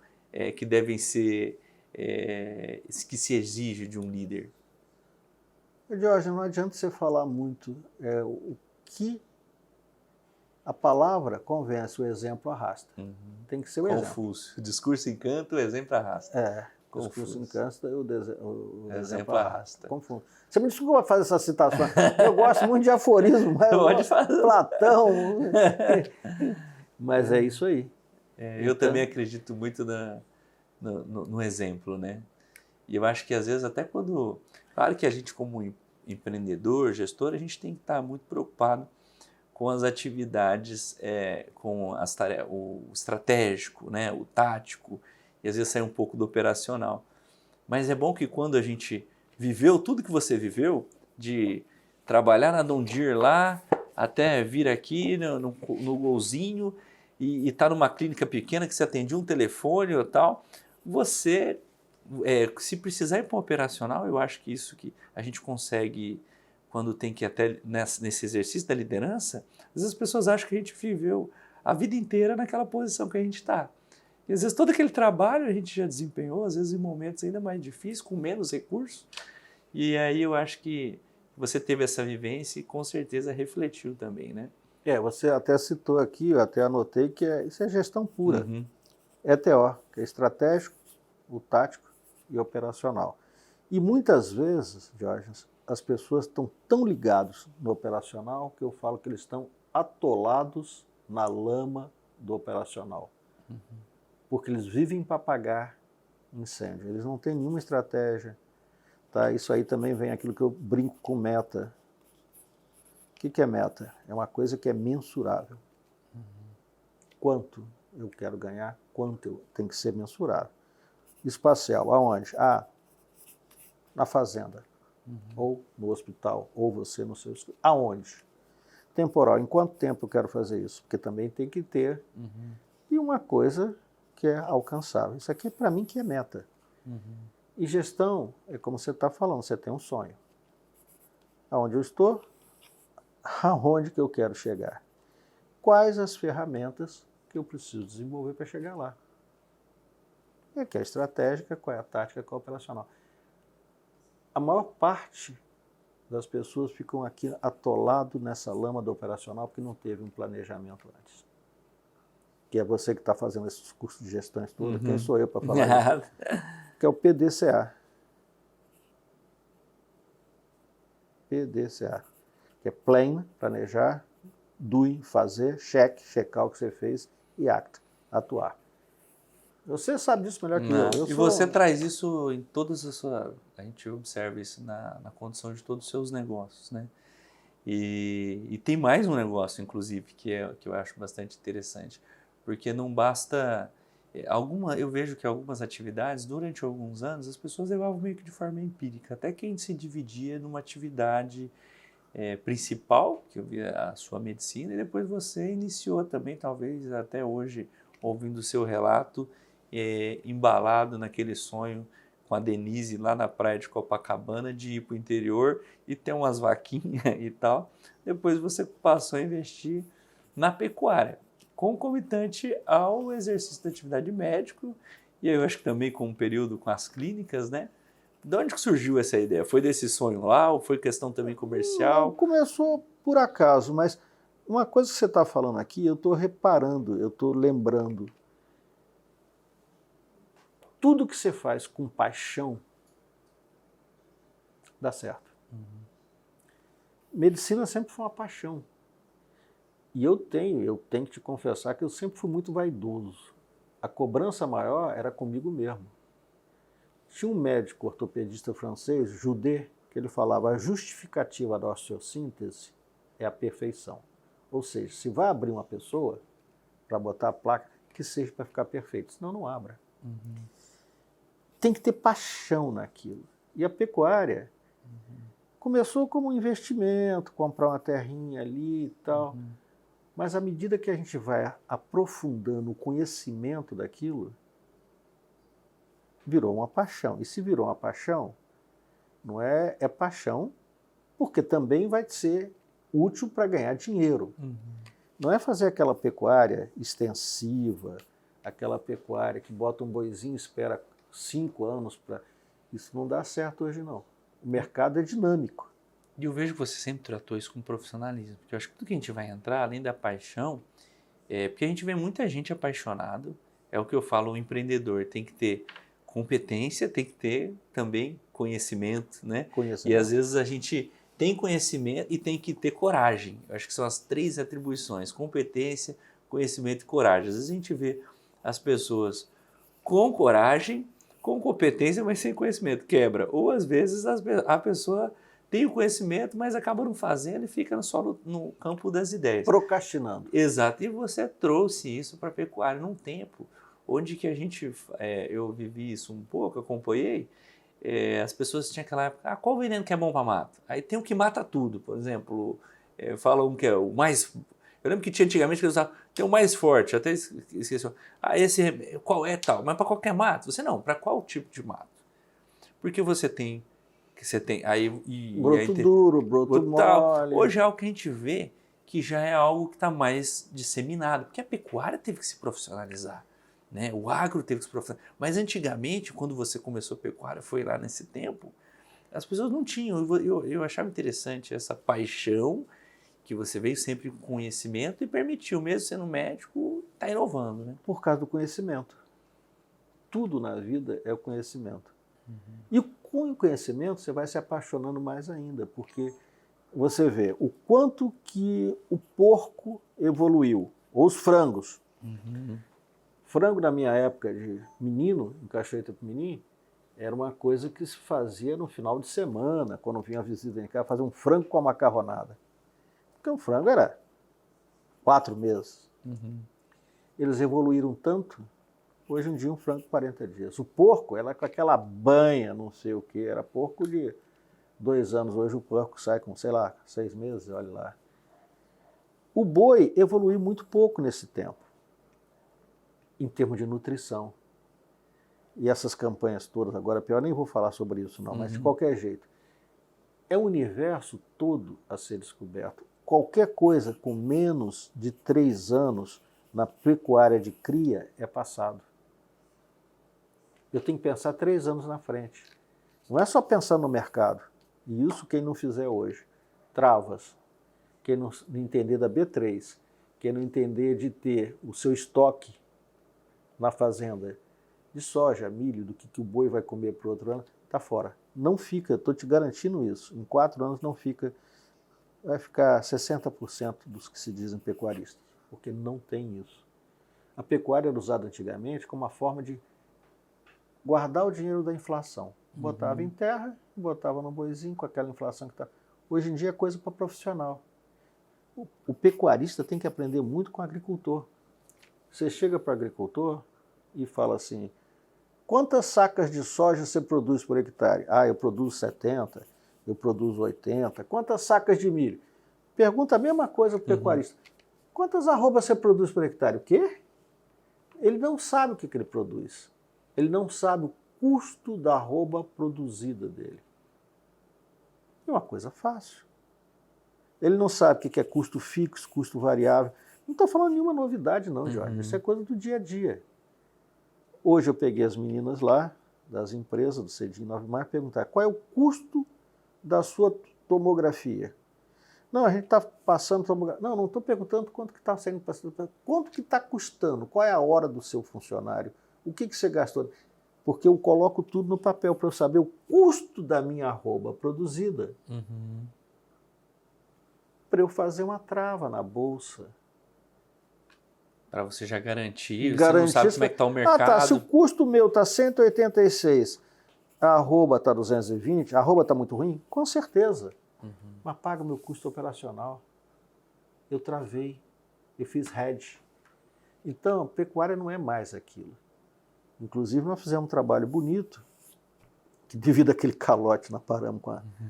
que devem ser, que se exige de um líder? Jorge, não adianta você falar muito. O que a palavra convence, o exemplo arrasta. Tem que ser o exemplo. Confúcio. Discurso encanta, o exemplo arrasta. O discurso encanta, o exemplo arrasta. Confuso. Você me desculpa fazer essa citação. Eu gosto muito de aforismo, mas pode fazer. Platão. Mas é isso aí. Eu também acredito muito no exemplo, né? E eu acho que às vezes até quando... Claro que a gente como empreendedor, gestor, a gente tem que estar muito preocupado com as atividades, com o estratégico, né? O tático, e às vezes sair um pouco do operacional. Mas é bom que quando a gente viveu tudo que você viveu, de trabalhar na John Deere lá, até vir aqui no Golzinho e estar numa clínica pequena que você atendia um telefone ou tal, você, se precisar ir para um operacional, eu acho que isso que a gente consegue, quando tem que ir até nesse exercício da liderança, às vezes as pessoas acham que a gente viveu a vida inteira naquela posição que a gente está. E às vezes todo aquele trabalho a gente já desempenhou, às vezes em momentos ainda mais difíceis, com menos recursos. E aí eu acho que você teve essa vivência e com certeza refletiu também, né? Você até citou aqui, eu até anotei que isso é gestão pura. ETO, que é estratégico, o tático e operacional. E muitas vezes, Jorge, as pessoas estão tão ligadas no operacional que eu falo que eles estão atolados na lama do operacional. Porque eles vivem para apagar incêndio. Eles não têm nenhuma estratégia. Tá? Isso aí também vem aquilo que eu brinco com meta. O que é meta? É uma coisa que é mensurável. Quanto eu quero ganhar, quanto tem que ser mensurável. Espacial, aonde? Na fazenda, ou no hospital, ou você no seu... Aonde? Temporal, em quanto tempo eu quero fazer isso? Porque também tem que ter. E uma coisa que é alcançável. Isso aqui, para mim, que é meta. E gestão, é como você está falando, você tem um sonho. Aonde eu estou, aonde que eu quero chegar. Quais as ferramentas que eu preciso desenvolver para chegar lá. E aqui é a estratégica, qual é a tática, qual é a operacional. A maior parte das pessoas ficam aqui atolado nessa lama do operacional porque não teve um planejamento antes. Que é você que está fazendo esses cursos de gestões todos. Quem sou eu para falar isso? Que é o PDCA. PDCA. Que é Plan, planejar, Doing, fazer, Check, checar o que você fez e Act, atuar. Você sabe disso melhor que eu. E você traz isso em todas as suas... A gente observa isso na condução de todos os seus negócios, né? E tem mais um negócio, inclusive, que eu acho bastante interessante. Porque não basta... eu vejo que algumas atividades, durante alguns anos, as pessoas levavam meio que de forma empírica. Até quem se dividia numa atividade principal, que eu via a sua medicina, e depois você iniciou também, talvez até hoje, ouvindo o seu relato, embalado naquele sonho com a Denise lá na praia de Copacabana, de ir para o interior e ter umas vaquinhas e tal. Depois você passou a investir na pecuária, concomitante ao exercício da atividade médico, e eu acho que também com um período com as clínicas, né? De onde que surgiu essa ideia? Foi desse sonho lá ou foi questão também comercial? Não, começou por acaso, mas uma coisa que você está falando aqui, eu estou reparando, eu estou lembrando. Tudo que você faz com paixão dá certo. Medicina sempre foi uma paixão. E eu tenho que te confessar que eu sempre fui muito vaidoso. A cobrança maior era comigo mesmo. Tinha um médico ortopedista francês, Judet, que ele falava: a justificativa da osteossíntese é a perfeição. Ou seja, se vai abrir uma pessoa para botar a placa, que seja para ficar perfeito, senão não abra. Tem que ter paixão naquilo. E a pecuária começou como um investimento, comprar uma terrinha ali e tal. Mas à medida que a gente vai aprofundando o conhecimento daquilo, virou uma paixão. E se virou uma paixão, não é paixão, porque também vai ser útil para ganhar dinheiro. Não é fazer aquela pecuária extensiva, aquela pecuária que bota um boizinho e espera 5 anos para... Isso não dá certo hoje, não. O mercado é dinâmico. E eu vejo que você sempre tratou isso com profissionalismo, porque eu acho que tudo que a gente vai entrar, além da paixão, porque a gente vê muita gente apaixonado, é o que eu falo, o empreendedor tem que ter competência, tem que ter também conhecimento, né? E às vezes a gente tem conhecimento e tem que ter coragem. Eu acho que são as 3 atribuições: competência, conhecimento e coragem. Às vezes a gente vê as pessoas com coragem, com competência, mas sem conhecimento, quebra. Ou às vezes a pessoa tem o conhecimento, mas acaba não fazendo e fica só no campo das ideias. Procrastinando. Exato. E você trouxe isso para a pecuária num tempo onde que a gente, eu vivi isso um pouco, acompanhei, as pessoas tinham aquela época, qual veneno que é bom para mato? Aí tem o que mata tudo, por exemplo, falam que é o mais... Eu lembro que tinha antigamente que eles usavam, tem o mais forte, até esqueci, esse qual é tal? Mas para qualquer mato? Você não, para qual tipo de mato? Porque você tem aí broto duro, broto mole. Hoje é algo que a gente vê que já é algo que está mais disseminado, porque a pecuária teve que se profissionalizar, né? O agro teve que se profissionalizar. Mas antigamente, quando você começou a pecuária, foi lá nesse tempo, as pessoas não tinham. Eu achava interessante essa paixão que você veio sempre com conhecimento e permitiu, mesmo sendo médico, estar inovando, né? Por causa do conhecimento. Tudo na vida é o conhecimento. E com o conhecimento você vai se apaixonando mais ainda, porque você vê o quanto que o porco evoluiu, ou os frangos. Frango na minha época de menino, em Cachoeira Itapemirim, era uma coisa que se fazia no final de semana, quando vinha a visita em casa, fazer um frango com a macarronada. Porque o frango era 4 meses. Eles evoluíram tanto. Hoje em dia um frango 40 dias. O porco, ela com aquela banha, não sei o que, era porco de 2 anos. Hoje o porco sai com, sei lá, 6 meses, olha lá. O boi evoluiu muito pouco nesse tempo, em termos de nutrição. E essas campanhas todas, agora pior, nem vou falar sobre isso não, mas de qualquer jeito. É o universo todo a ser descoberto. Qualquer coisa com menos de 3 anos na pecuária de cria é passado. Eu tenho que pensar 3 anos na frente. Não é só pensar no mercado. E isso quem não fizer hoje. Travas. Quem não entender da B3, quem não entender de ter o seu estoque na fazenda de soja, milho, do que o boi vai comer para o outro ano, está fora. Não fica, estou te garantindo isso. Em 4 anos não fica, vai ficar 60% dos que se dizem pecuaristas, porque não tem isso. A pecuária era usada antigamente como uma forma de guardar o dinheiro da inflação. Botava em terra, botava no boizinho com aquela inflação que está. Hoje em dia é coisa para profissional. O pecuarista tem que aprender muito com o agricultor. Você chega para o agricultor e fala assim, quantas sacas de soja você produz por hectare? Eu produzo 70, eu produzo 80. Quantas sacas de milho? Pergunta a mesma coisa para o pecuarista. Quantas arrobas você produz por hectare? O quê? Ele não sabe o que ele produz. Ele não sabe o custo da arroba produzida dele. É uma coisa fácil. Ele não sabe o que é custo fixo, custo variável. Não estou falando nenhuma novidade não, Jorge. Isso é coisa do dia a dia. Hoje eu peguei as meninas lá, das empresas do CEDIM 9 mais perguntar qual é o custo da sua tomografia. Não, a gente está passando tomografia. Não estou perguntando quanto que está saindo, quanto que está custando, qual é a hora do seu funcionário, o que você gastou. Porque eu coloco tudo no papel para eu saber o custo da minha arroba produzida. Para eu fazer uma trava na bolsa. Para você já garantir, você não sabe como é que está o mercado. Se o custo meu está 186, a arroba está 220, a arroba está muito ruim? Com certeza. Mas paga o meu custo operacional. Eu travei, eu fiz hedge. Então, pecuária não é mais aquilo. Inclusive, nós fizemos um trabalho bonito, que devido àquele calote nós paramos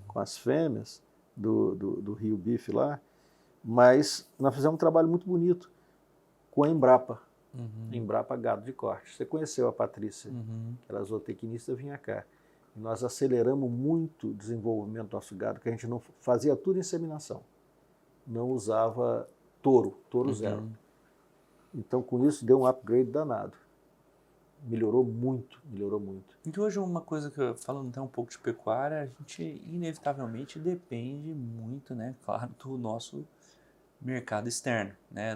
com as fêmeas do Rio Bife lá, mas nós fizemos um trabalho muito bonito com a Embrapa. Embrapa Gado de Corte. Você conheceu a Patrícia, que era zootecnista, vinha cá. E nós aceleramos muito o desenvolvimento do nosso gado, que a gente não fazia tudo inseminação. Não usava touro zero. Então, com isso, deu um upgrade danado. Melhorou muito. Então, hoje uma coisa que, falando até um pouco de pecuária, a gente inevitavelmente depende muito, né, claro, do nosso mercado externo, né,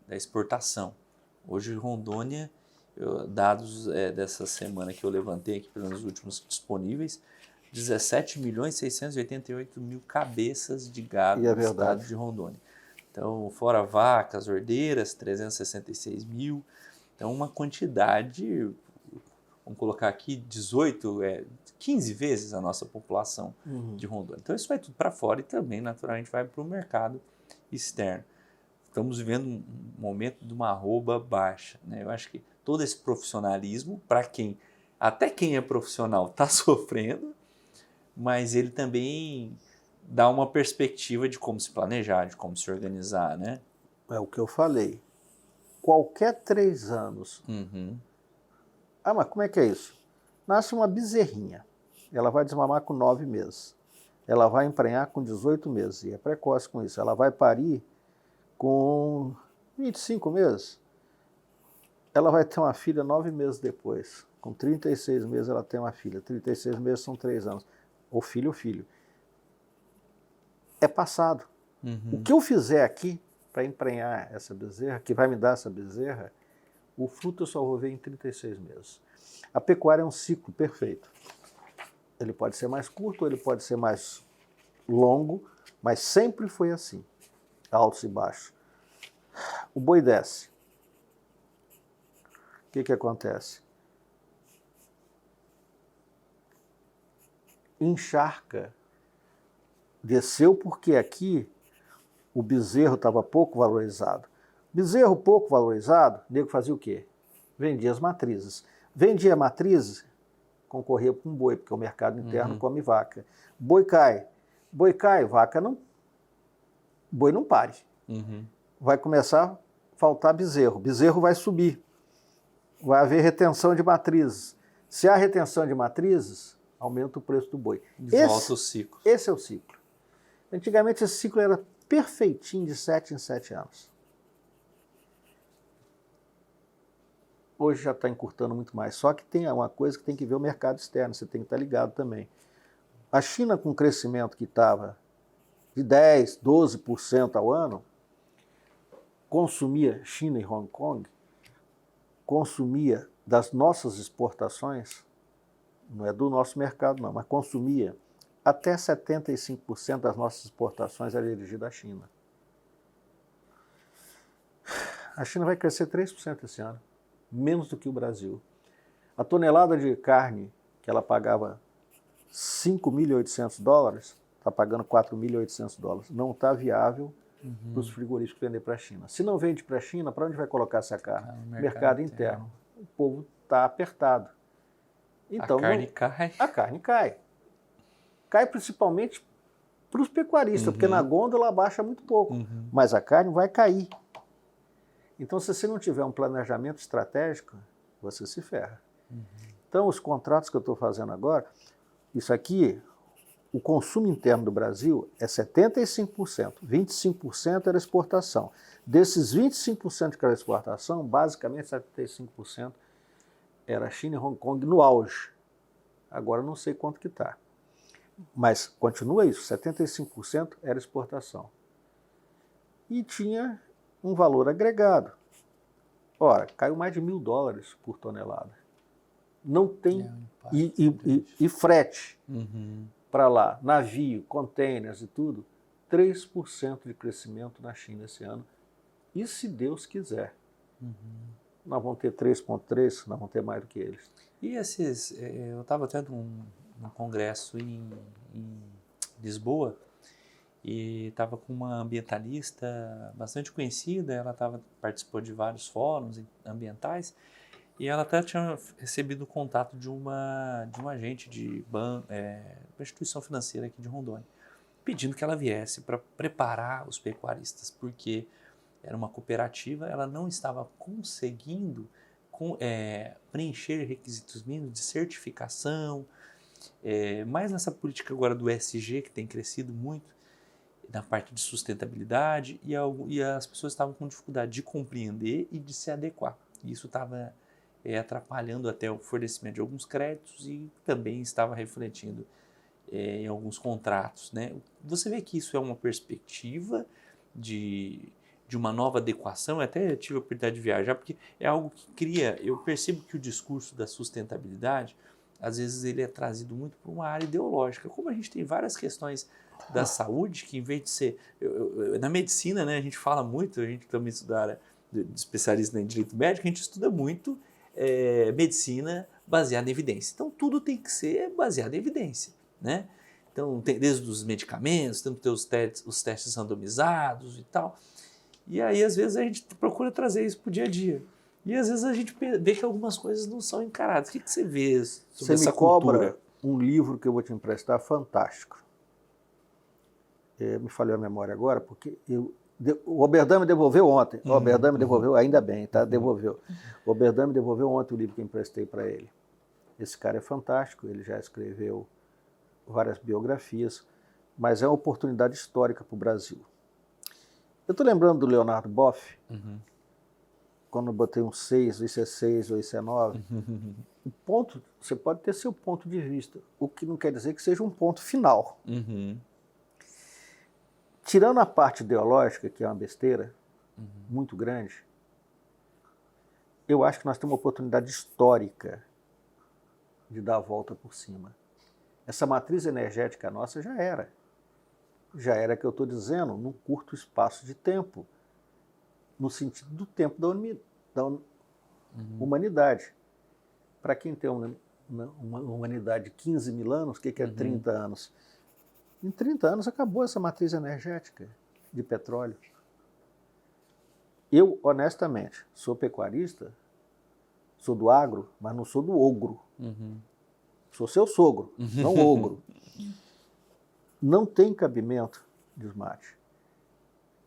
da exportação. Hoje, Rondônia, dados dessa semana que eu levantei aqui, pelos últimos disponíveis, 17.688.000 cabeças de gado no estado de Rondônia. Então, fora vacas, ordeiras, 366 mil. Então, uma quantidade, vamos colocar aqui, 15 vezes a nossa população de Rondônia. Então, isso vai tudo para fora e também, naturalmente, vai para o mercado externo. Estamos vivendo um momento de uma arroba baixa, né? Eu acho que todo esse profissionalismo, até quem é profissional está sofrendo, mas ele também dá uma perspectiva de como se planejar, de como se organizar, né? É o que eu falei. Qualquer 3 anos. Mas como é que é isso? Nasce uma bezerrinha. Ela vai desmamar com 9 meses. Ela vai emprenhar com 18 meses. E é precoce com isso. Ela vai parir com 25 meses. Ela vai ter uma filha 9 meses depois. Com 36 meses ela tem uma filha. 36 meses são 3 anos. O filho. É passado. O que eu fizer aqui para emprenhar essa bezerra, que vai me dar essa bezerra, o fruto eu só vou ver em 36 meses. A pecuária é um ciclo perfeito. Ele pode ser mais curto, ele pode ser mais longo, mas sempre foi assim, altos e baixos. O boi desce. O que acontece? Encharca. Desceu porque aqui o bezerro estava pouco valorizado. Bezerro pouco valorizado, o nego fazia o quê? Vendia as matrizes. Vendia matrizes, concorria com boi, porque o mercado interno come vaca. Boi cai, vaca não. Boi não pare. Vai começar a faltar bezerro. Bezerro vai subir. Vai haver retenção de matrizes. Se há retenção de matrizes, aumenta o preço do boi. Volta o ciclo. Esse é o ciclo. Antigamente esse ciclo era perfeitinho de 7 em 7 anos. Hoje já está encurtando muito mais. Só que tem uma coisa que tem que ver o mercado externo, você tem que estar ligado também. A China, com o crescimento que estava de 10%, 12% ao ano, China e Hong Kong, consumia das nossas exportações, não é do nosso mercado não, mas consumia até 75% das nossas exportações era dirigida à China. A China vai crescer 3% esse ano, menos do que o Brasil. A tonelada de carne que ela pagava $5.800, está pagando $4.800. Não está viável para os frigoríficos vender para a China. Se não vende para a China, para onde vai colocar essa carne? Mercado interno. O povo está apertado. Então, a carne cai. A carne cai. Cai principalmente para os pecuaristas, porque na gôndola baixa muito pouco. Mas a carne vai cair. Então, se você não tiver um planejamento estratégico, você se ferra. Então, os contratos que eu estou fazendo agora, isso aqui, o consumo interno do Brasil é 75%, 25% era exportação. Desses 25% que era exportação, basicamente 75% era China e Hong Kong no auge. Agora não sei quanto que está. Mas continua isso, 75% era exportação. E tinha um valor agregado. Ora, caiu mais de $1.000 por tonelada. Não tem... E frete para lá, navio, containers e tudo, 3% de crescimento na China esse ano. E se Deus quiser, nós vamos ter 3,3, nós vamos ter mais do que eles. E esses... Eu estava até num congresso em Lisboa, e estava com uma ambientalista bastante conhecida, ela participou de vários fóruns ambientais, e ela até tinha recebido o contato de um agente de uma instituição financeira aqui de Rondônia, pedindo que ela viesse para preparar os pecuaristas, porque era uma cooperativa, ela não estava conseguindo preencher requisitos mínimos de certificação, mais nessa política agora do ESG, que tem crescido muito, na parte de sustentabilidade, e as pessoas estavam com dificuldade de compreender e de se adequar. E isso estava atrapalhando até o fornecimento de alguns créditos e também estava refletindo em alguns contratos, né? Você vê que isso é uma perspectiva de uma nova adequação. Eu até tive a oportunidade de viajar, porque é algo que cria... Eu percebo que o discurso da sustentabilidade, às vezes ele é trazido muito para uma área ideológica. Como a gente tem várias questões da saúde, que em vez de ser... na medicina, né, a gente fala muito, a gente também estuda área de especialista em direito médico, a gente estuda muito medicina baseada em evidência. Então, tudo tem que ser baseado em evidência, né? Então, desde os medicamentos, temos que ter os testes randomizados e tal. E aí, às vezes, a gente procura trazer isso para o dia a dia. E, às vezes, a gente vê que algumas coisas não são encaradas. O que você vê sobre essa cultura? Você me cobra um livro que eu vou te emprestar fantástico. Me falhou a memória agora, porque o Oberdan me devolveu ontem. O Oberdan me devolveu, ainda bem, tá? Devolveu. O Oberdan me devolveu ontem o livro que eu emprestei para ele. Esse cara é fantástico, ele já escreveu várias biografias, mas é uma oportunidade histórica para o Brasil. Eu estou lembrando do Leonardo Boff, quando eu botei um 6, ou isso é 6, ou isso é 9. O ponto, você pode ter seu ponto de vista, o que não quer dizer que seja um ponto final. Tirando a parte ideológica, que é uma besteira muito grande, eu acho que nós temos uma oportunidade histórica de dar a volta por cima. Essa matriz energética nossa já era. Já era, que eu estou dizendo, num curto espaço de tempo, no sentido do tempo da humanidade. Para quem tem uma humanidade de 15 mil anos, o que é 30 anos? Em 30 anos acabou essa matriz energética de petróleo. Eu, honestamente, sou pecuarista, sou do agro, mas não sou do ogro. Sou seu sogro, não ogro. Não tem cabimento desmate.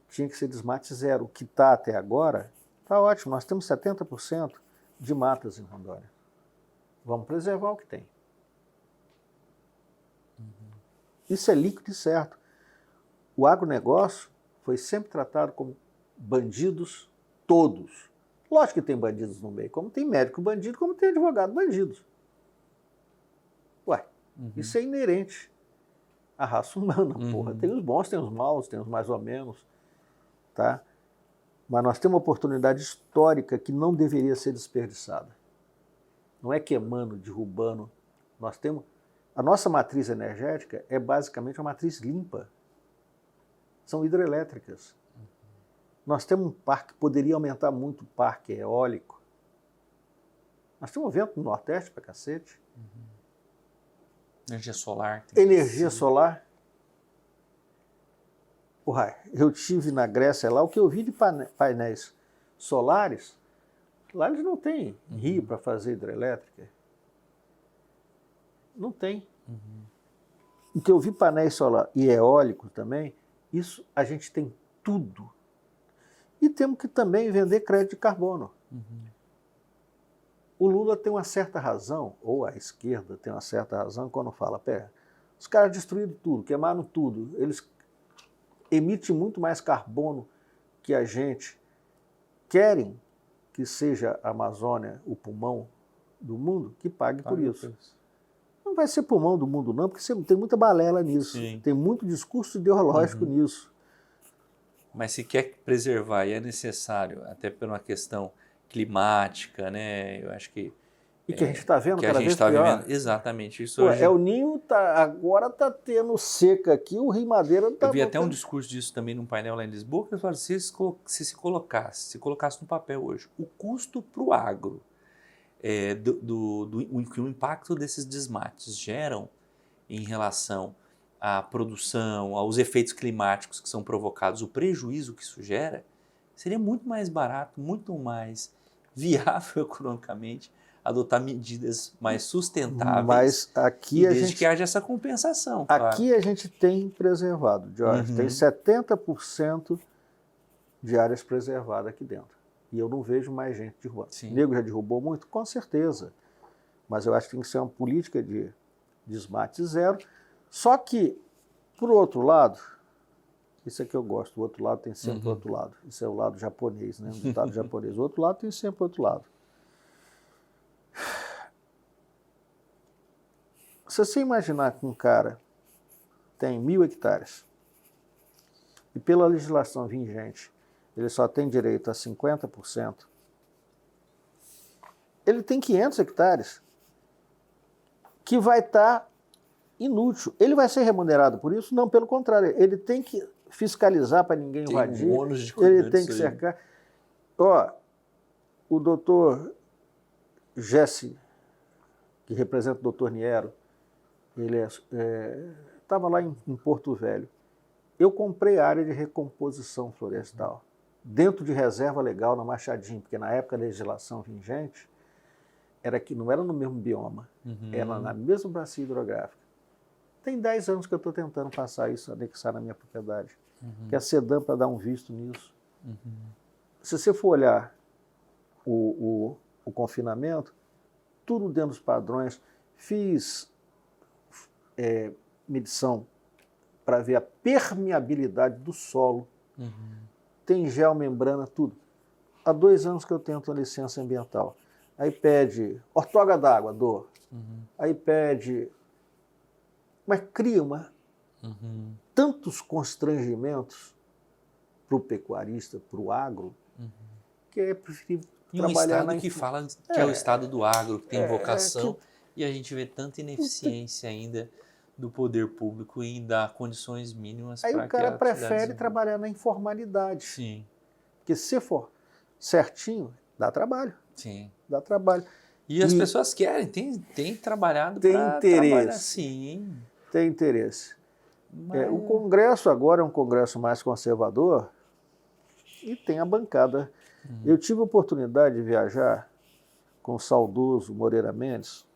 Tinha que ser desmate zero. O que está até agora está ótimo. Nós temos 70% de matas em Rondônia. Vamos preservar o que tem. Isso é líquido e certo. O agronegócio foi sempre tratado como bandidos todos. Lógico que tem bandidos no meio, como tem médico bandido, como tem advogado bandido. Ué, isso é inerente à raça humana, porra. Tem os bons, tem os maus, tem os mais ou menos, tá? Mas nós temos uma oportunidade histórica que não deveria ser desperdiçada. Não é queimando, derrubando. Nós temos... A nossa matriz energética é basicamente uma matriz limpa. São hidrelétricas. Nós temos um parque, poderia aumentar muito o parque eólico. Nós temos um vento no Nordeste pra cacete. Energia solar. Energia solar. Uai, eu tive na Grécia lá, o que eu vi de painéis solares, lá eles não têm rio para fazer hidrelétrica. Não tem. O que eu vi painéis solar e eólico também, isso a gente tem tudo. E temos que também vender crédito de carbono. O Lula tem uma certa razão, ou a esquerda tem uma certa razão, quando fala, pera, os caras destruíram tudo, queimaram tudo, eles emitem muito mais carbono que a gente, querem que seja a Amazônia o pulmão do mundo, que pague por isso. Não vai ser pulmão do mundo, não, porque tem muita balela nisso. Sim. Tem muito discurso ideológico nisso. Mas se quer preservar e é necessário, até por uma questão climática, né? Eu acho que E que a gente está vendo que a cada gente vez está pior. vivendo exatamente isso Pô, hoje. El Ninho agora está tendo seca aqui, o Rio Madeira está... Eu vi até um discurso disso também num painel lá em Lisboa, que eles falaram, se colocasse no papel hoje, o custo para o agro, que o impacto desses desmates geram em relação à produção, aos efeitos climáticos que são provocados, o prejuízo que isso gera, seria muito mais barato, muito mais viável economicamente adotar medidas mais sustentáveis. Mas aqui desde que haja essa compensação. Aqui claro. a gente tem preservado, Jorge. Tem 70% de áreas preservadas aqui dentro. E eu não vejo mais gente derrubando. O nego já derrubou muito? Com certeza. Mas eu acho que tem que ser uma política de desmate zero. Só que, por outro lado, isso é que eu gosto, o outro lado tem sempre o outro lado. Isso é o lado japonês, né? Um ditado japonês. O outro lado tem sempre o outro lado. Se você imaginar que um cara tem 1.000 hectares e pela legislação vigente ele só tem direito a 50%, ele tem 500 hectares que vai estar inútil. Ele vai ser remunerado por isso? Não, pelo contrário. Ele tem que fiscalizar para ninguém invadir. Ele tem que cercar. Ó, o doutor Jesse, que representa o doutor Niero, ele estava lá em Porto Velho. Eu comprei área de recomposição florestal, dentro de reserva legal na Machadinho, porque na época da legislação vigente, não era no mesmo bioma, era na mesma bacia hidrográfica. Tem 10 anos que eu estou tentando passar isso, anexar na minha propriedade, que é a SEDAM para dar um visto nisso. Se você for olhar o confinamento, tudo dentro dos padrões, fiz medição para ver a permeabilidade do solo, tem geomembrana, tudo. Há 2 anos que eu tento a licença ambiental. Aí pede ortoga d'água, dou. Aí pede... Mas cria tantos constrangimentos para o pecuarista, para o agro, que é preferível trabalhar estado que fala que é o estado do agro, que tem vocação, e a gente vê tanta ineficiência ainda do poder público em dar condições mínimas para que aí o cara prefere trabalhar na informalidade. Sim. Porque se for certinho, dá trabalho. Sim. Dá trabalho. E as pessoas querem, tem trabalhado para trabalhar. Sim. Tem interesse. Mas... o Congresso agora é um Congresso mais conservador e tem a bancada. Eu tive a oportunidade de viajar com o saudoso Moreira Mendes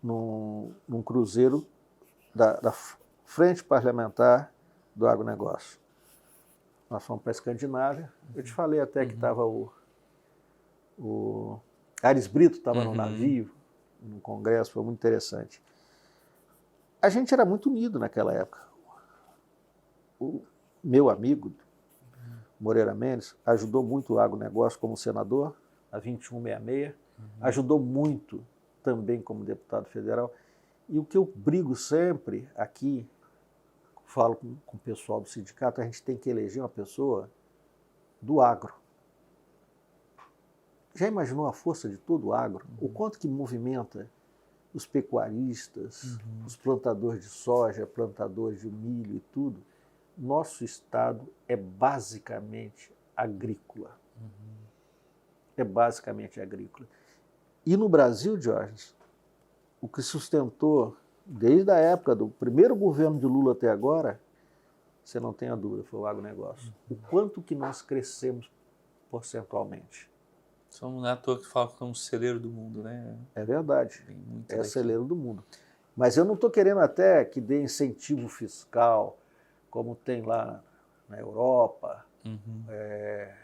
num cruzeiro da Frente Parlamentar do Agronegócio. Nós fomos para a Escandinávia. Eu te falei até que estava o Ares Brito, estava no navio, no congresso, foi muito interessante. A gente era muito unido naquela época. O meu amigo, Moreira Mendes, ajudou muito o agronegócio como senador, a 2166, ajudou muito também como deputado federal. E o que eu brigo sempre aqui, falo com o pessoal do sindicato, a gente tem que eleger uma pessoa do agro. Já imaginou a força de todo o agro? O quanto que movimenta os pecuaristas, os plantadores de soja, plantadores de milho e tudo? Nosso estado é basicamente agrícola. É basicamente agrícola. E no Brasil, Jorge, o que sustentou desde a época do primeiro governo de Lula até agora, você não tenha dúvida, foi o agronegócio. O quanto que nós crescemos percentualmente. Somos não é à toa que fala que somos celeiro do mundo, né? É verdade, é celeiro do mundo. Mas eu não estou querendo até que dê incentivo fiscal, como tem lá na Europa,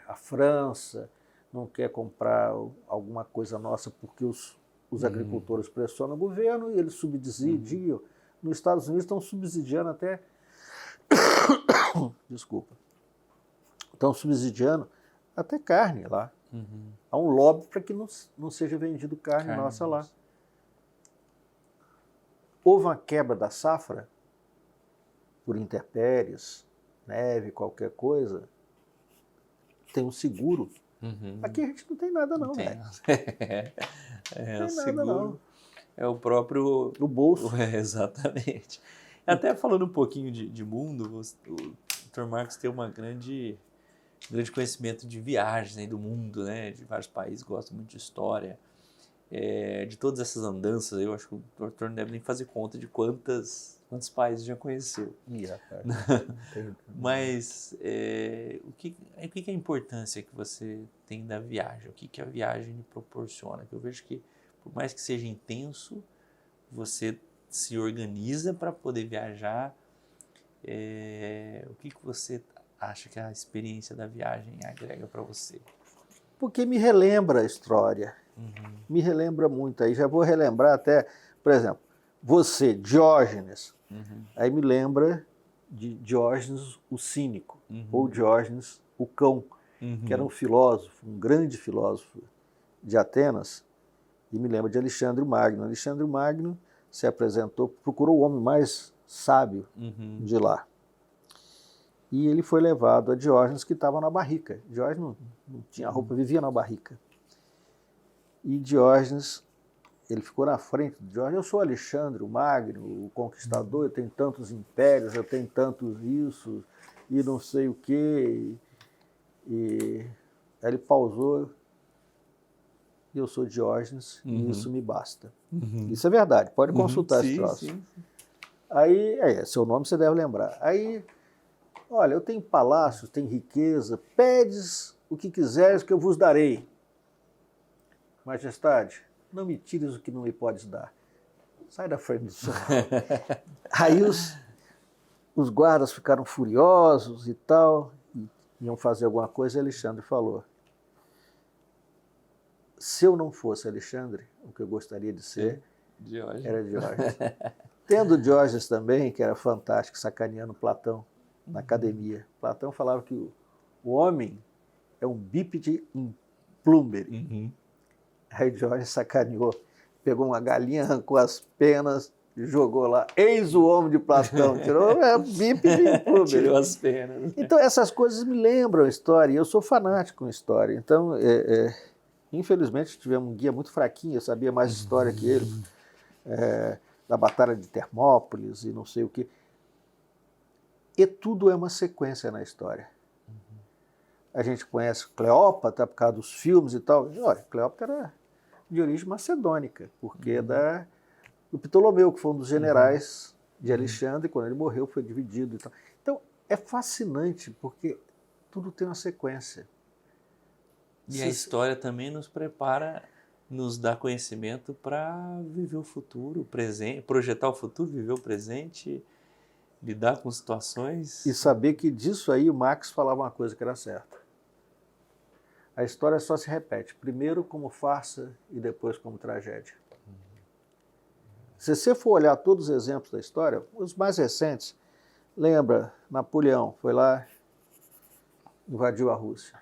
a França não quer comprar alguma coisa nossa porque os agricultores pressionam o governo e eles subsidiam. Nos Estados Unidos estão subsidiando até... Desculpa. Estão subsidiando até carne lá. Há um lobby para que não seja vendido carne nossa lá. houve uma quebra da safra, por intempéries, neve, qualquer coisa, tem um seguro. Aqui a gente não tem nada não, velho. O Não tem seguro nada não. é o próprio... O bolso. Exatamente. Até falando um pouquinho de mundo, o Dr. Marcos tem uma grande conhecimento de viagens aí do mundo, né? De vários países, gosta muito de história. De todas essas andanças, eu acho que o doutor não deve nem fazer conta de quantos países já conheceu. Ih, rapaz, Mas o que é a importância que você tem da viagem? O que a viagem lhe proporciona? Eu vejo que, por mais que seja intenso, você se organiza para poder viajar. O que você acha que a experiência da viagem agrega para você? Porque me relembra a história. Me relembra muito. Aí já vou relembrar até, por exemplo, você, Diógenes. Aí me lembra de Diógenes o cínico, ou Diógenes o cão, que era um filósofo, um grande filósofo de Atenas, e me lembra de Alexandre o Magno. Alexandre o Magno se apresentou, procurou o homem mais sábio de lá. E ele foi levado a Diógenes, que estava na barrica. Diógenes não tinha roupa, vivia na barrica. E Diógenes, ele ficou na frente de Diógenes. Eu sou Alexandre o Magno, o conquistador, eu tenho tantos impérios, eu tenho tantos isso, e não sei o quê. E aí ele pausou, e eu sou Diógenes, e isso me basta. Isso é verdade, pode consultar esse troço. Sim. Aí, seu nome você deve lembrar. Aí, olha, eu tenho palácios, tenho riqueza, pedes o que quiseres que eu vos darei. Majestade, não me tires o que não me podes dar. Sai da frente do senhor. Aí os guardas ficaram furiosos e tal, e iam fazer alguma coisa, e Alexandre falou: se eu não fosse Alexandre, o que eu gostaria de ser era Diógenes. Tendo Diógenes também, que era fantástico, sacaneando Platão na academia. Platão falava que o homem é um bípede in plumere. Aí Diógenes sacaneou, pegou uma galinha, arrancou as penas, jogou lá, eis o homem de Platão, tirou bípede in plumere. Tirou as penas. Então essas coisas me lembram a história, e eu sou fanático em história. Então, infelizmente, tivemos um guia muito fraquinho, eu sabia mais história que ele, da Batalha de Termópolis e não sei o quê. E tudo é uma sequência na história. A gente conhece Cleópatra por causa dos filmes e tal. E, olha, Cleópatra era de origem macedônica, porque é do Ptolomeu, que foi um dos generais de Alexandre, e quando ele morreu foi dividido e tal. Então, é fascinante, porque tudo tem uma sequência. E a história também nos prepara, nos dá conhecimento para viver o futuro, o presente, projetar o futuro, viver o presente, lidar com situações. E saber que disso aí o Marx falava uma coisa que era certa. A história só se repete, primeiro como farsa e depois como tragédia. Se você for olhar todos os exemplos da história, os mais recentes, lembra, Napoleão foi lá, invadiu a Rússia.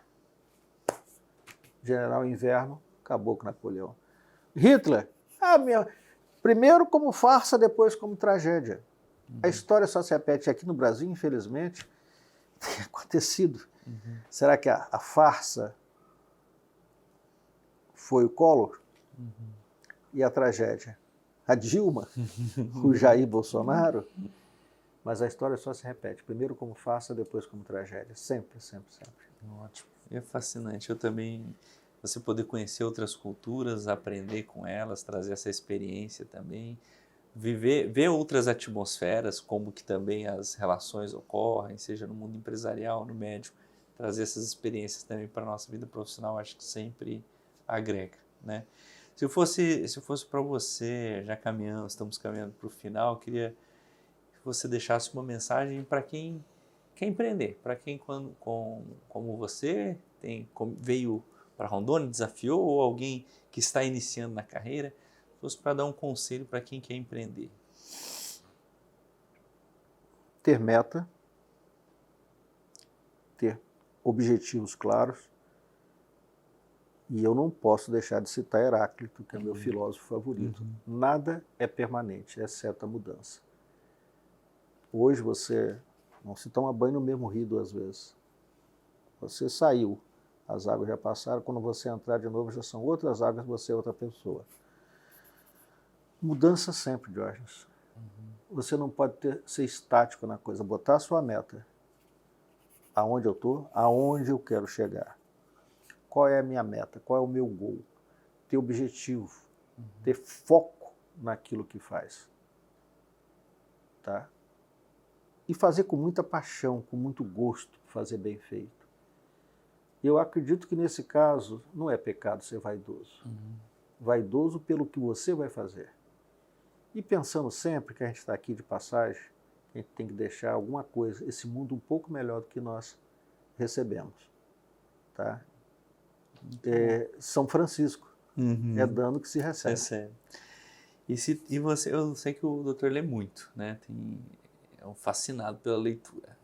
General Inverno acabou com Napoleão. Hitler, primeiro como farsa, depois como tragédia. A história só se repete aqui no Brasil, infelizmente, tem acontecido. Será que a farsa foi o Collor? E a tragédia? A Dilma? O Jair Bolsonaro? Mas a história só se repete, primeiro como farsa, depois como tragédia. Sempre, sempre, sempre. Ótimo. É fascinante. Eu também, você poder conhecer outras culturas, aprender com elas, trazer essa experiência também, ver outras atmosferas, como que também as relações ocorrem, seja no mundo empresarial, no médico, trazer essas experiências também para a nossa vida profissional, acho que sempre agrega, né? Se eu fosse para você, já estamos caminhando para o final, eu queria que você deixasse uma mensagem para quem quer empreender, para quem como você veio para Rondônia, desafiou, ou alguém que está iniciando na carreira, fosse para dar um conselho para quem quer empreender. Ter meta, ter objetivos claros E eu não posso deixar de citar Heráclito, que é meu filósofo favorito. Nada é permanente, exceto a mudança. Hoje você não se toma banho no mesmo rio 2 vezes. Você saiu, as águas já passaram, quando você entrar de novo já são outras águas, você é outra pessoa. Mudança sempre, Diógenes. Você não pode ser estático na coisa, botar a sua meta. Aonde eu estou, aonde eu quero chegar. Qual é a minha meta, qual é o meu goal. Ter objetivo, ter foco naquilo que faz. Tá? E fazer com muita paixão, com muito gosto, fazer bem feito. Eu acredito que nesse caso não é pecado ser vaidoso. Vaidoso pelo que você vai fazer. E pensando sempre que a gente está aqui de passagem, a gente tem que deixar alguma coisa, esse mundo um pouco melhor do que nós recebemos. Tá? São Francisco, é dando que se recebe. E você, eu sei que o doutor lê muito, né? É um fascinado pela leitura.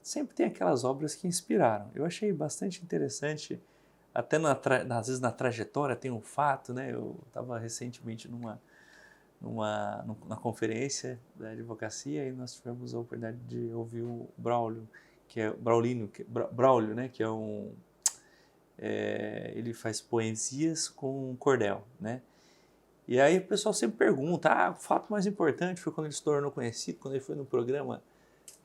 Sempre tem aquelas obras que inspiraram. Eu achei bastante interessante, até às vezes na trajetória tem um fato, né? Eu estava recentemente numa conferência da advocacia e nós tivemos a oportunidade de ouvir o Braulio, Braulio, né? Que é ele faz poesias com cordel, né? E aí o pessoal sempre pergunta, o fato mais importante foi quando ele se tornou conhecido, quando ele foi no programa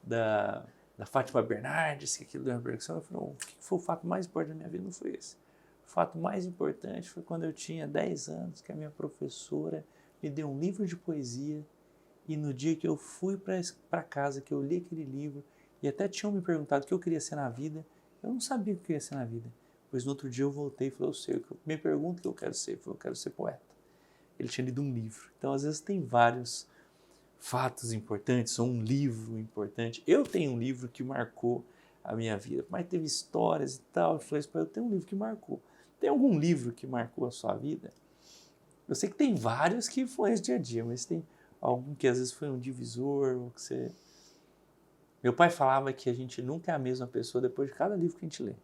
da Fátima Bernardes, que aquilo deu uma repercussão. Eu falei, o que foi o fato mais importante da minha vida? Não foi esse. O fato mais importante foi quando eu tinha 10 anos, que a minha professora me deu um livro de poesia e no dia que eu fui para casa, que eu li aquele livro e até tinham me perguntado o que eu queria ser na vida, eu não sabia o que eu queria ser na vida. Pois no outro dia eu voltei e falei, eu sei, me pergunta o que eu quero ser. Eu falei, eu quero ser poeta. Ele tinha lido um livro. Então, às vezes, tem vários fatos importantes, ou um livro importante. Eu tenho um livro que marcou a minha vida, mas teve histórias e tal. Eu falei, eu tenho um livro que marcou. Tem algum livro que marcou a sua vida? Eu sei que tem vários que foi esse dia a dia, mas tem algum que às vezes foi um divisor, ou que você... Meu pai falava que a gente nunca é a mesma pessoa depois de cada livro que a gente lê.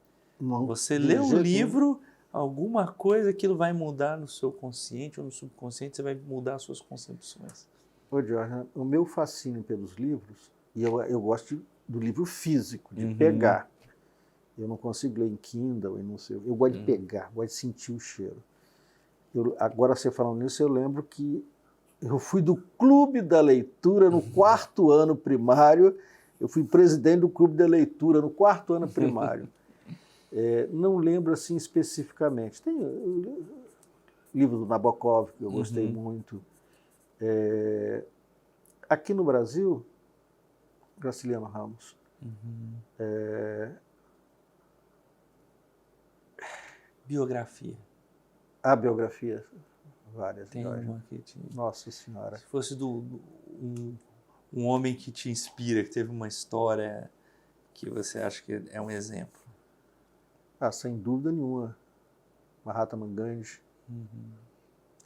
Não, você lê um livro, alguma coisa, aquilo vai mudar no seu consciente ou no subconsciente, você vai mudar as suas concepções. Ô, Jorge, o meu fascínio pelos livros, e eu gosto do livro físico, de pegar. Eu não consigo ler em Kindle, eu gosto de pegar, gosto de sentir o cheiro. Agora, você falando nisso, eu lembro que eu fui do clube da leitura no 4º ano primário, eu fui presidente do clube da leitura no 4º ano primário. Não lembro assim especificamente. Tem o livro do Nabokov, que eu gostei muito. Aqui no Brasil, Graciliano Ramos. Biografia. A biografia, várias. Tem uma que Nossa Senhora. Se fosse um homem que te inspira, que teve uma história que você acha que é um exemplo. Sem dúvida nenhuma. Mahatma Gandhi.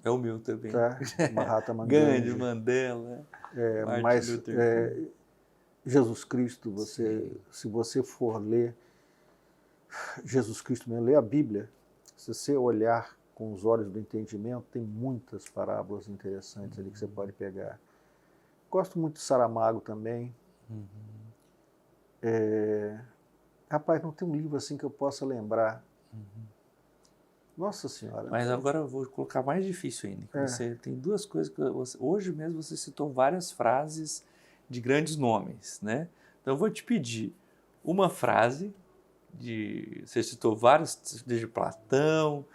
É o meu também. Tá? Mahatma Gandhi, Mandela. Mas Jesus Cristo, se você for ler Jesus Cristo mesmo, ler a Bíblia, se você olhar com os olhos do entendimento, tem muitas parábolas interessantes ali que você pode pegar. Gosto muito de Saramago também. Rapaz, não tem um livro assim que eu possa lembrar. Nossa Senhora. Mas agora eu vou colocar mais difícil ainda. Você tem duas coisas que hoje mesmo você citou várias frases de grandes nomes, né? Então eu vou te pedir uma frase você citou vários, desde Platão,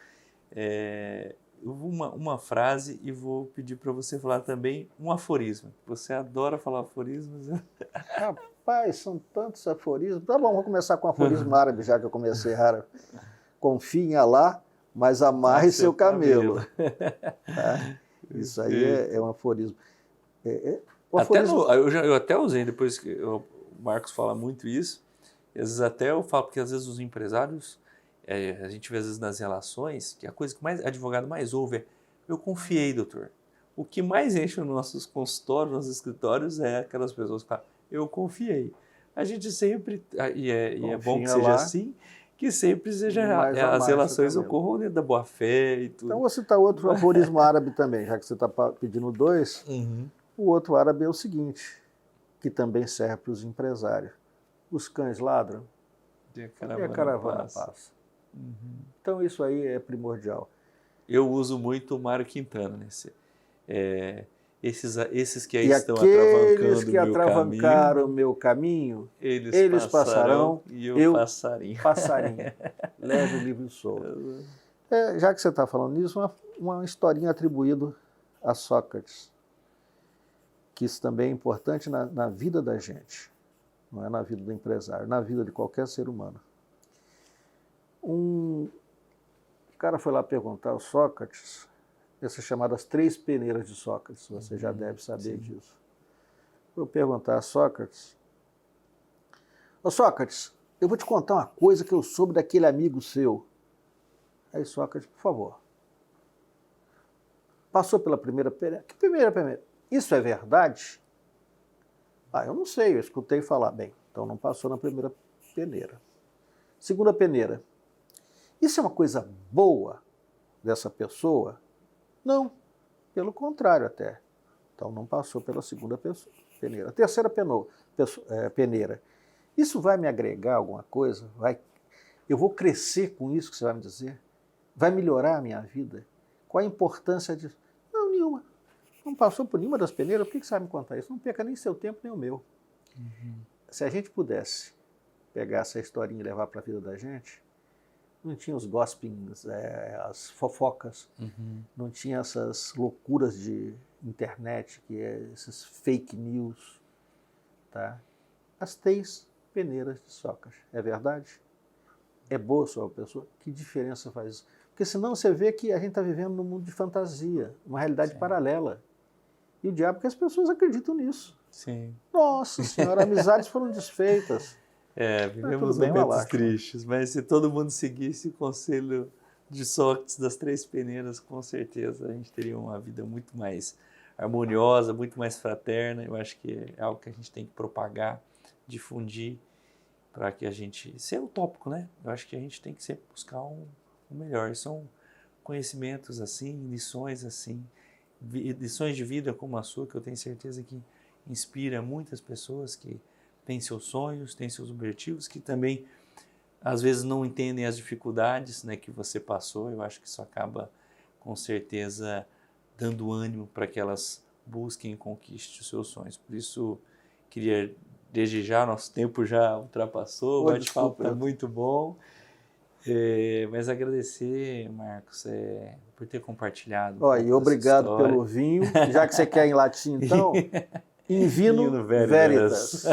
uma frase, e vou pedir para você falar também um aforismo. Você adora falar aforismos. Rapaz, são tantos aforismos. Tá bom, vou começar com um aforismo árabe, já que eu comecei árabe. Confie em Alá, mas amarre seu camelo. Tá? Isso aí é um aforismo. Eu até usei, depois que o Marcos fala muito isso, e às vezes até eu falo, porque às vezes os empresários, a gente vê às vezes nas relações, que a coisa que mais advogado mais ouve é: eu confiei, doutor. O que mais enche nos nossos consultórios, nos escritórios, é aquelas pessoas que falam: eu confiei. A gente sempre, e é bom que seja assim, que sempre Mais a as mais, relações você tá ocorram dentro da boa-fé e tudo. Então, vou citar outro aforismo árabe também, já que você está pedindo 2. O outro árabe é o seguinte, que também serve para os empresários. Os cães ladram E a caravana passa. Então, isso aí é primordial. Eu uso muito o Mário Quintana nesse. Esses que aí E estão aqueles que atravancaram o meu caminho, eles passarão, e eu passarinho. Passarinho. Leve o livro solto. Já que você está falando nisso, uma historinha atribuída a Sócrates, que isso também é importante na vida da gente, não é na vida do empresário, na vida de qualquer ser humano. O cara foi lá perguntar ao Sócrates, essas chamadas 3 peneiras de Sócrates, você já deve saber disso. Foi perguntar a Sócrates, ô Sócrates, eu vou te contar uma coisa que eu soube daquele amigo seu. Aí Sócrates, por favor, passou pela primeira peneira. Que primeira peneira? Isso é verdade? Eu não sei, eu escutei falar. Bem, então não passou na primeira peneira. Segunda peneira. Isso é uma coisa boa dessa pessoa? Não, pelo contrário até. Então não passou pela segunda peneira. Terceira peneira. Isso vai me agregar alguma coisa? Eu vou crescer com isso que você vai me dizer? Vai melhorar a minha vida? Qual a importância disso? Não, nenhuma. Não passou por nenhuma das peneiras, por que você vai me contar isso? Não perca nem seu tempo, nem o meu. Se a gente pudesse pegar essa historinha e levar para a vida da gente, não tinha os gossipings, as fofocas, não tinha essas loucuras de internet, esses fake news. Tá? As 3 peneiras de Sócrates. É verdade? É boa a sua pessoa? Que diferença faz isso? Porque senão você vê que a gente está vivendo num mundo de fantasia, uma realidade paralela. E o diabo que as pessoas acreditam nisso. Sim. Nossa Senhora, amizades foram desfeitas. Vivemos momentos tristes, mas se todo mundo seguisse o conselho de Sócrates das 3 peneiras, com certeza a gente teria uma vida muito mais harmoniosa, muito mais fraterna. Eu acho que é algo que a gente tem que propagar, difundir, para que a gente... Isso é utópico, né? Eu acho que a gente tem que sempre buscar o melhor. São conhecimentos assim, lições assim, lições de vida como a sua, que eu tenho certeza que inspira muitas pessoas que têm seus sonhos, têm seus objetivos, que também às vezes não entendem as dificuldades, né, que você passou. Eu acho que isso acaba com certeza dando ânimo para que elas busquem e conquistem os seus sonhos. Por isso, queria desde já, nosso tempo já ultrapassou, o bate-papo está muito bom. Mas agradecer, Marcos, por ter compartilhado. E obrigado pelo vinho. Já que você quer em latim, então, in vino veritas.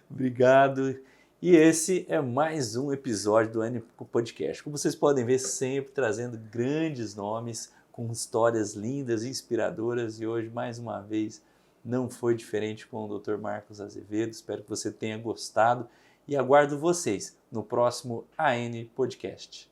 Obrigado. E esse é mais um episódio do ANI Podcast. Como vocês podem ver, sempre trazendo grandes nomes, com histórias lindas e inspiradoras. E hoje, mais uma vez, não foi diferente com o Dr. Marcos Azevedo. Espero que você tenha gostado e aguardo vocês no próximo AN Podcast.